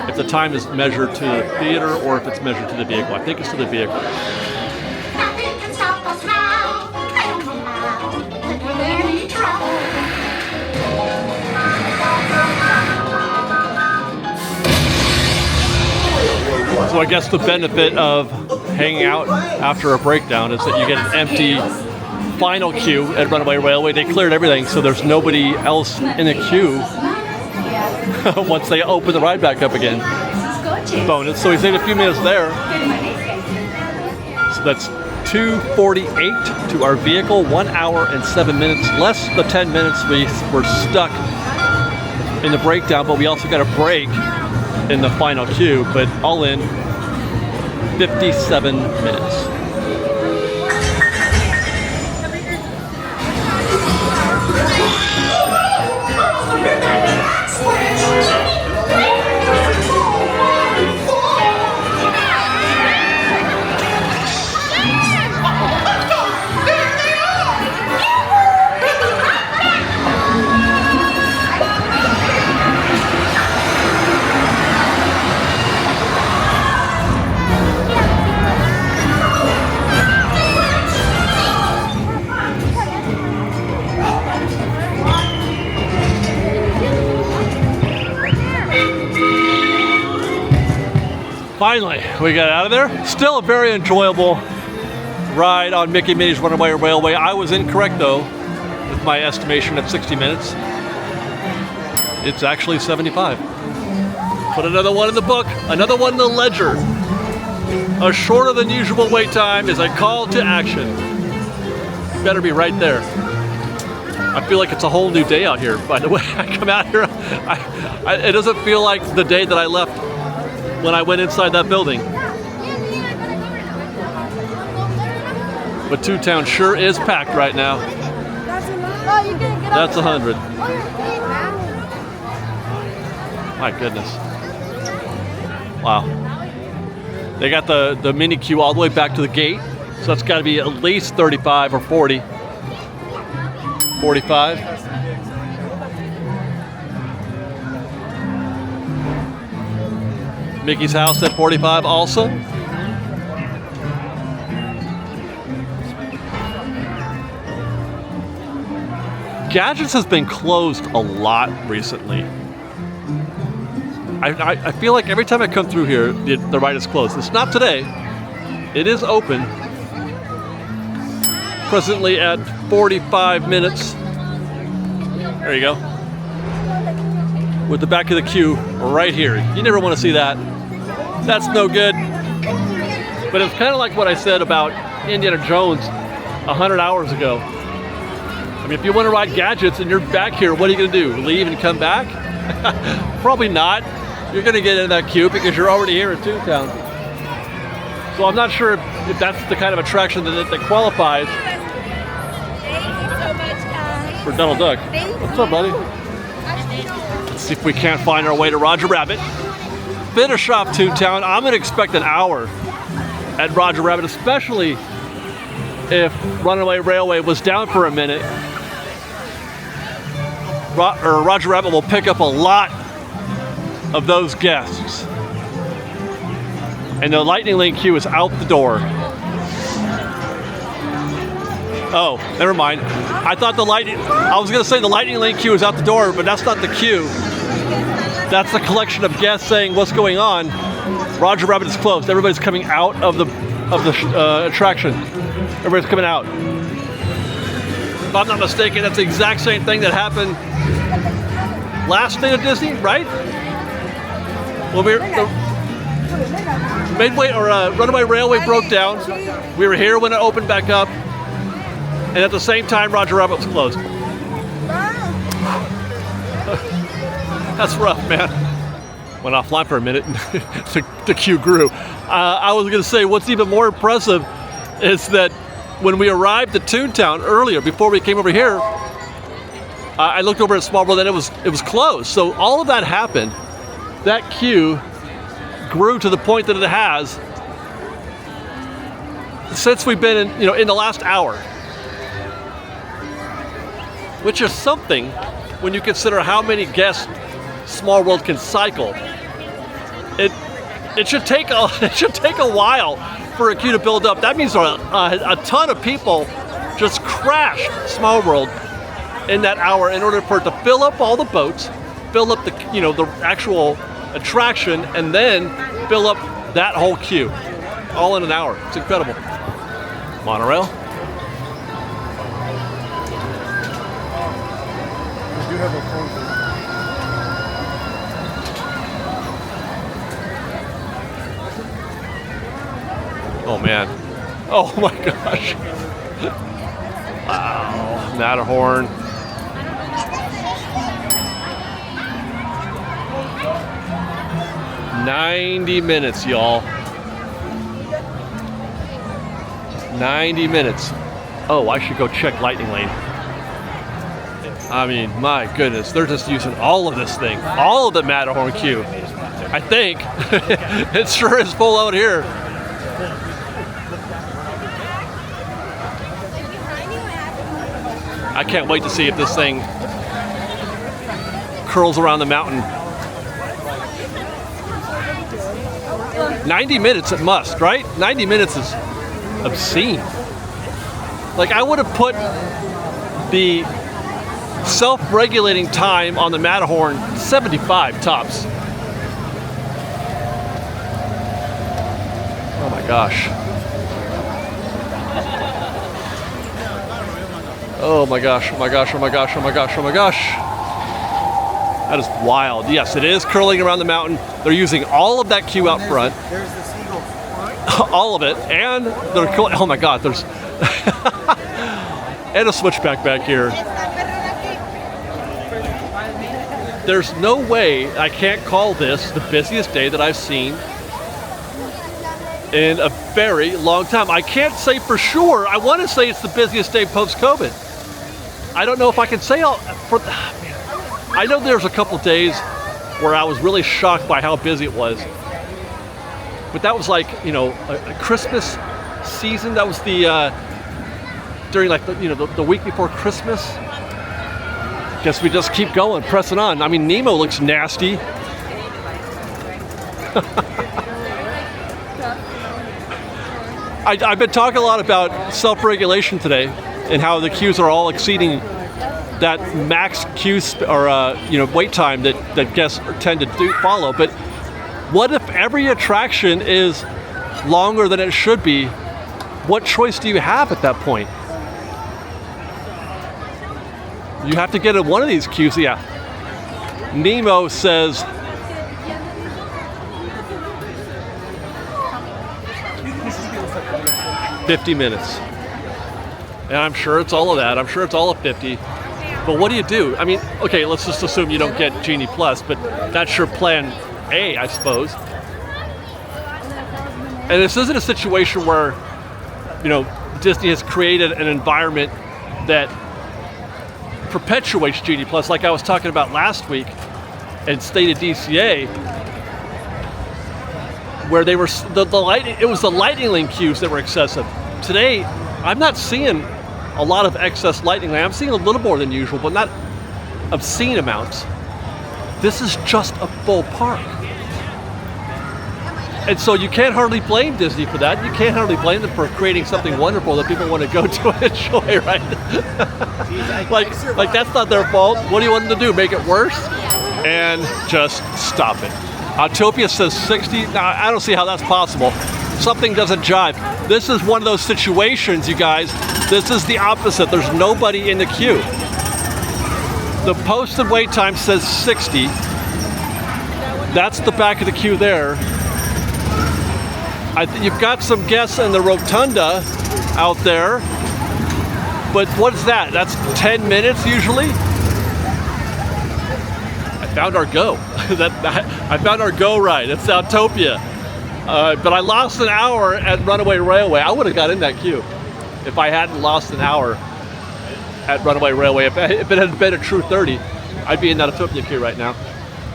if the time is measured to the theater or if it's measured to the vehicle. I think it's to the vehicle. Nothing can stop us now. I don't know how. Any trouble. So I guess the benefit of hanging out after a breakdown is that you get an empty final queue at Runaway Railway. They cleared everything, so there's nobody else in the queue once they open the ride back up again. Bonus. So we saved a few minutes there. So that's 2:48 to our vehicle, 1 hour and 7 minutes, less the 10 minutes we were stuck in the breakdown, but we also got a break in the final queue, but all in 57 minutes. Finally, we got out of there. Still a very enjoyable ride on Mickey Minnie's Runaway Railway. I was incorrect though with my estimation of 60 minutes. It's actually 75. Put another one in the book, another one in the ledger. A shorter than usual wait time is a call to action. You better be right there. I feel like it's a whole new day out here, by the way. I come out here, it doesn't feel like the day that I left when I went inside that building. But Toontown sure is packed right now. That's 100. My goodness. Wow. They got the mini queue all the way back to the gate, so that's got to be at least 35 or 40. 45. Mickey's house at 45 also. Gadgets has been closed a lot recently. I feel like every time I come through here, the ride is closed. It's not today. It is open. Presently at 45 minutes. There you go. With the back of the queue right here. You never want to see that. That's no good. But it's kind of like what I said about Indiana Jones 100 hours ago. I mean, if you want to ride Gadgets and you're back here, what are you going to do? Leave and come back? Probably not. You're going to get in that queue because you're already here at Toontown. So I'm not sure if that's the kind of attraction that qualifies for Donald Duck. What's up, buddy? Let's see if we can't find our way to Roger Rabbit. Finish off Toontown. I'm going to expect an hour at Roger Rabbit, especially if Runaway Railway was down for a minute. Roger Rabbit will pick up a lot of those guests. And the Lightning Lane queue is out the door. Oh, never mind. I thought I was gonna say the Lightning Lane queue is out the door, but that's not the queue. That's the collection of guests saying what's going on. Roger Rabbit is closed. Everybody's coming out of the attraction. Everybody's coming out. If I'm not mistaken, that's the exact same thing that happened last State of Disney, right? Well, Runaway Railway broke down. We were here when it opened back up, and at the same time, Roger Rabbit was closed. That's rough, man. Went offline for a minute, and the queue grew. I was going to say, what's even more impressive is that when we arrived at Toontown earlier, before we came over here, I looked over at Small World and it was closed. So all of that happened. That queue grew to the point that it has since we've been in the last hour, which is something when you consider how many guests Small World can cycle. It should take a while for a queue to build up. That means a ton of people just crashed Small World in that hour in order for it to fill up all the boats, fill up the actual attraction, and then fill up that whole queue, all in an hour. It's incredible. Monorail. We do have a phone. Oh man. Oh my gosh. Wow. Matterhorn. $90 minutes, y'all. 90 minutes. Oh, I should go check Lightning Lane. I mean, my goodness, they're just using all of this thing. All of the Matterhorn queue. I think. It sure is full out here. I can't wait to see if this thing curls around the mountain. 90 minutes it must, right? 90 minutes is obscene. Like, I would have put the self-regulating time on the Matterhorn 75 tops. Oh my gosh. Oh my gosh, oh my gosh, oh my gosh, oh my gosh, oh my gosh. That is wild. Yes, it is curling around the mountain. They're using all of that queue out front. There's the seagull. All of it. And they're oh my god, there's and a switchback back here. There's no way I can't call this the busiest day that I've seen in a very long time. I can't say for sure. I want to say it's the busiest day post-COVID. I don't know if I can say I know there's a couple days where I was really shocked by how busy it was. But that was like, a Christmas season. That was the during like the week before Christmas. Guess we just keep going, pressing on. I mean, Nemo looks nasty. I've been talking a lot about self-regulation today and how the queues are all exceeding that max queue wait time that guests tend to follow. But what if every attraction is longer than it should be? What choice do you have at that point? You have to get in one of these queues. Yeah. Nemo says "50 minutes." And I'm sure it's all of that. I'm sure it's all of 50. But what do you do? I mean, okay, let's just assume you don't get Genie Plus, but that's your plan A, I suppose. And this isn't a situation where, Disney has created an environment that perpetuates Genie Plus, like I was talking about last week in State of DCA, where they were it was the Lightning Lane queues that were excessive. Today, I'm not seeing a lot of excess Lightning Lane. I'm seeing a little more than usual, but not obscene amounts. This is just a full park. And so you can't hardly blame Disney for that. You can't hardly blame them for creating something wonderful that people want to go to and enjoy, right? like that's not their fault. What do you want them to do? Make it worse? And just stop it. Autopia says 60. Now, I don't see how that's possible. Something doesn't jive. This is one of those situations, you guys. This is the opposite. There's nobody in the queue. The posted wait time says 60. That's the back of the queue there. You've got some guests in the rotunda out there, but what is that? That's 10 minutes usually? I found our go. I found our go ride. It's Autopia. But I lost an hour at Runaway Railway. I would have got in that queue if I hadn't lost an hour at Runaway Railway. If it had been a true 30, I'd be in that Autopia queue right now.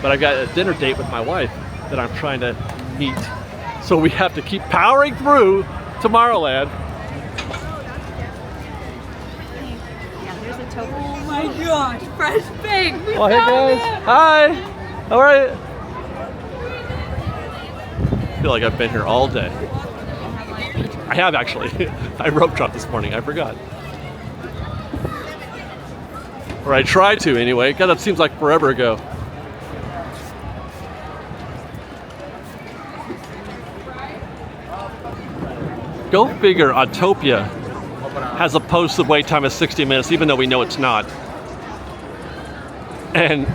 But I've got a dinner date with my wife that I'm trying to meet. So we have to keep powering through Tomorrowland. Yeah, there's a token. Oh my gosh, fresh baked. We Oh, hey found guys. it. Hi. How are you? I feel like I've been here all day. I have actually. I rope dropped this morning. I forgot. Or I tried to anyway. God, that seems like forever ago. Go figure, Autopia has a posted wait time of 60 minutes, even though we know it's not. And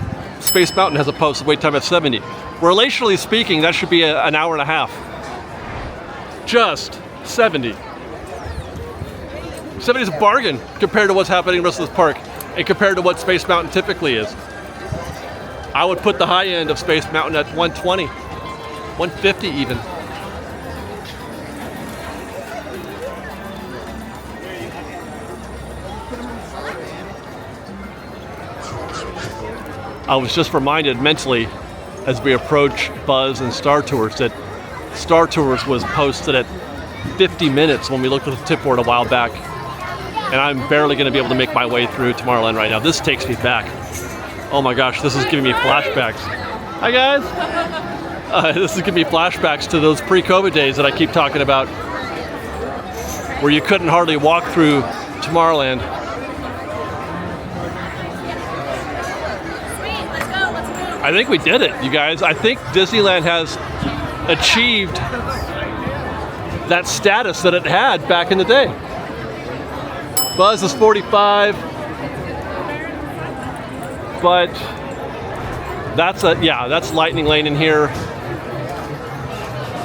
Space Mountain has a posted wait time of 70. Relationally speaking, that should be an hour and a half. Just 70. 70 is a bargain compared to what's happening in the rest of this park and compared to what Space Mountain typically is. I would put the high end of Space Mountain at 120, 150 even. I was just reminded mentally as we approach Buzz and Star Tours that Star Tours was posted at 50 minutes when we looked at the tip board a while back. And I'm barely going to be able to make my way through Tomorrowland right now. This takes me back. Oh my gosh, this is giving me flashbacks. Hi guys! This is giving me flashbacks to those pre-COVID days that I keep talking about, where you couldn't hardly walk through Tomorrowland. I think we did it, you guys. I think Disneyland has achieved that status that it had back in the day. Buzz is 45, but that's Lightning Lane in here.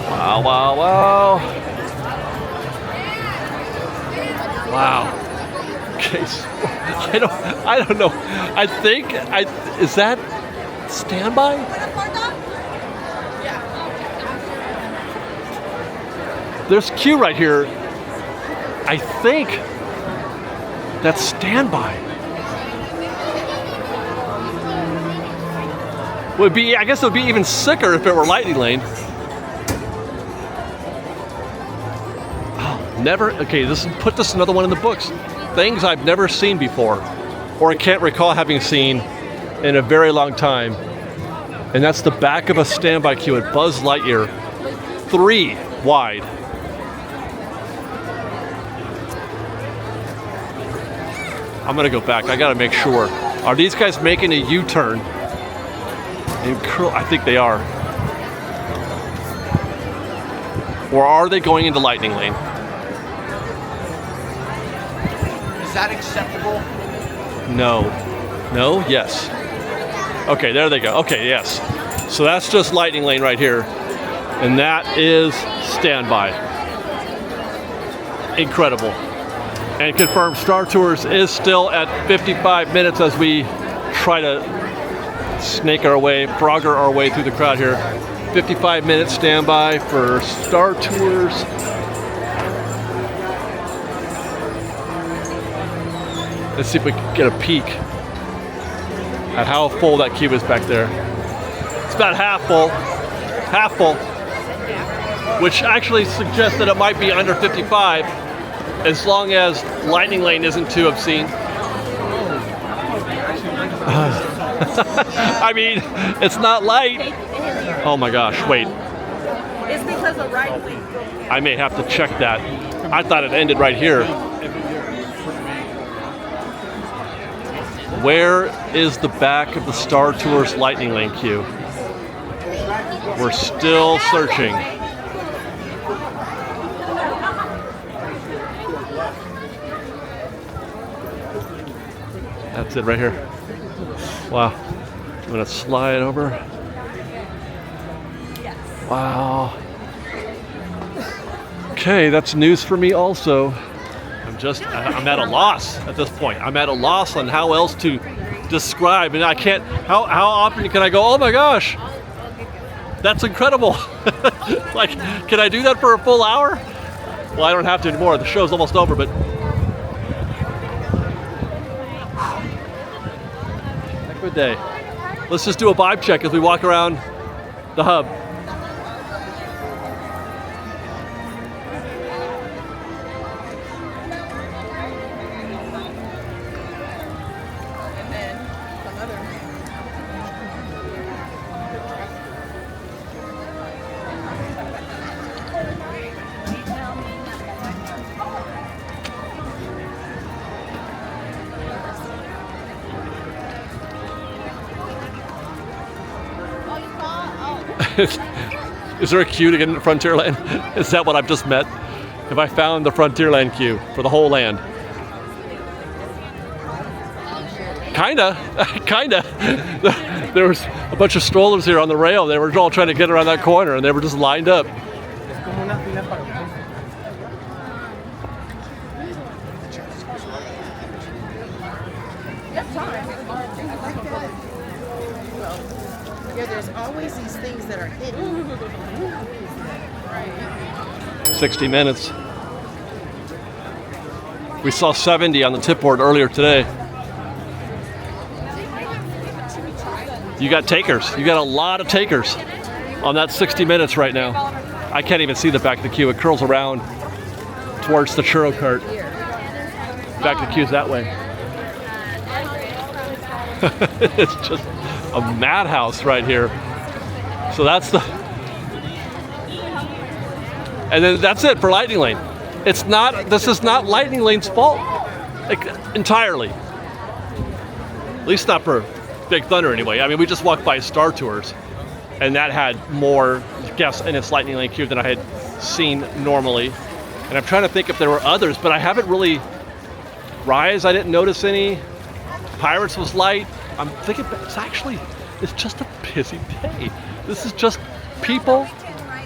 Wow, wow, wow. Wow. Okay, so I don't know. I think is that standby? There's queue right here. I think that's standby. I guess it would be even sicker if it were Lightning Lane. Oh, never. Okay, put this another one in the books. Things I've never seen before, or I can't recall having seen in a very long time, and that's the back of a standby queue at Buzz Lightyear, 3 wide. I'm gonna go back. I gotta make sure. Are these guys making a U-turn? I think they are. Or are they going into Lightning Lane? Is that acceptable? No. No? Yes. Okay, there they go. Okay, yes. So that's just Lightning Lane right here. And that is standby. Incredible. And confirmed Star Tours is still at 55 minutes as we try to frogger our way through the crowd here. 55 minutes standby for Star Tours. Let's see if we can get a peek at how full that queue is back there. It's about half full, which actually suggests that it might be under 55, as long as Lightning Lane isn't too obscene. I mean, it's not light. Oh my gosh, wait. It's because has a right wing. I may have to check that. I thought it ended right here. Where is the back of the Star Tours Lightning Lane queue? We're still searching. That's it right here. Wow. I'm gonna slide over. Wow. Okay, that's news for me also. I'm at a loss at this point. I'm at a loss on how else to describe, and I can't, how often can I go, oh my gosh, that's incredible. Like, can I do that for a full hour? Well, I don't have to anymore. The show's almost over, but. Good day. Let's just do a vibe check as we walk around the hub. Is there a queue to get into Frontierland? Is that what I've just met? Have I found the Frontierland queue for the whole land? Kinda. There was a bunch of strollers here on the rail. They were all trying to get around that corner and they were just lined up. Yeah, there's always these things that are hidden. 60 minutes. We saw 70 on the tip board earlier today. You got takers. You got a lot of takers on that 60 minutes right now. I can't even see the back of the queue. It curls around towards the churro cart. Back of the queue's that way. It's just a madhouse right here. So that's the, and then that's it for Lightning Lane. It's not, this is not Lightning Lane's fault, like, entirely. At least not for Big Thunder anyway. I mean, we just walked by Star Tours and that had more guests in its Lightning Lane queue than I had seen normally. And I'm trying to think if there were others, but I haven't really, Rise, I didn't notice any. Pirates was light. I'm thinking it's just a busy day. This is just people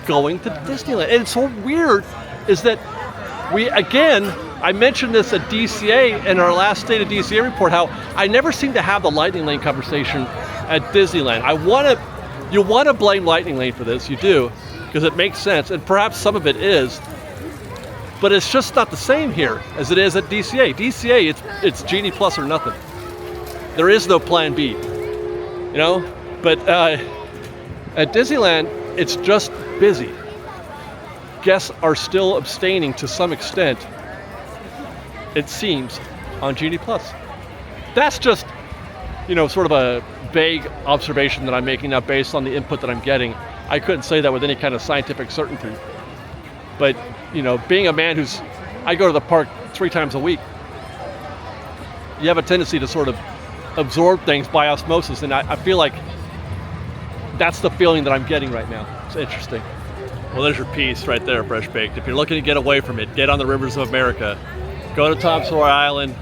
going to Disneyland. And it's so weird is that I mentioned this at DCA in our last State of DCA report, how I never seem to have the Lightning Lane conversation at Disneyland. You want to blame Lightning Lane for this, you do, because it makes sense, and perhaps some of it is, but it's just not the same here as it is at DCA. DCA, it's Genie Plus or nothing. There is no plan B, you know? But at Disneyland, it's just busy. Guests are still abstaining to some extent, it seems, on Genie Plus. That's just, sort of a vague observation that I'm making now based on the input that I'm getting. I couldn't say that with any kind of scientific certainty. But, being a man I go to the park 3 times a week, you have a tendency to sort of absorb things by osmosis, and I feel like that's the feeling that I'm getting right now. It's interesting. Well, there's your piece right there, Fresh Baked. If you're looking to get away from it, get on the rivers of America. Go to Tom Sawyer Island,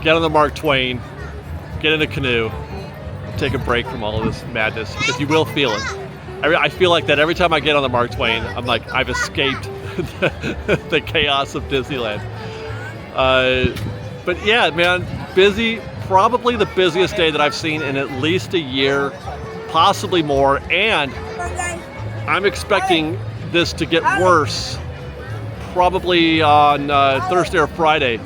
get on the Mark Twain, get in a canoe, take a break from all of this madness, because you will feel it. I feel like that every time I get on the Mark Twain, I'm like, I've escaped the chaos of Disneyland. But yeah, man, busy. Probably the busiest day that I've seen in at least a year, possibly more, and I'm expecting this to get worse probably on Thursday or Friday.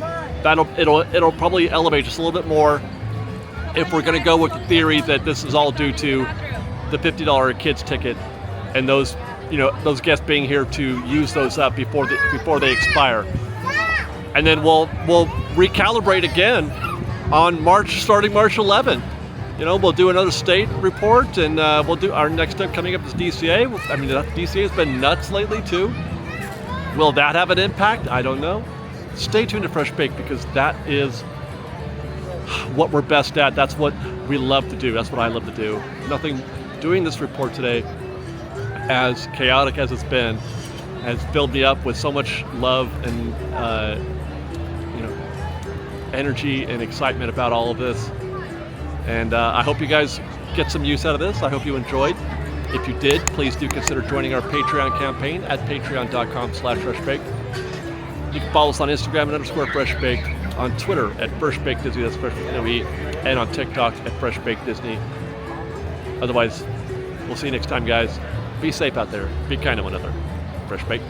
It'll probably elevate just a little bit more if we're going to go with the theory that this is all due to the $50 kids ticket and those guests being here to use those up before they expire. And then we'll recalibrate again on starting March 11th. we'll do another state report, and we'll do our next step coming up is DCA. I mean, the DCA has been nuts lately too. Will that have an impact? I don't know. Stay tuned to Fresh Baked, because that is what we're best at. That's what we love to do. That's what I love to do. Nothing doing this report today, as chaotic as it's been, has filled me up with so much love and energy and excitement about all of this. And I hope you guys get some use out of this. I hope you enjoyed. If you did, please do consider joining our Patreon campaign at patreon.com/freshbaked. You can follow us on Instagram at _freshbaked, on Twitter at freshbakedisney, that's freshbakednoe, and on TikTok at freshbakedisney. Otherwise, we'll see you next time, guys. Be safe out there. Be kind to one another. Fresh Baked.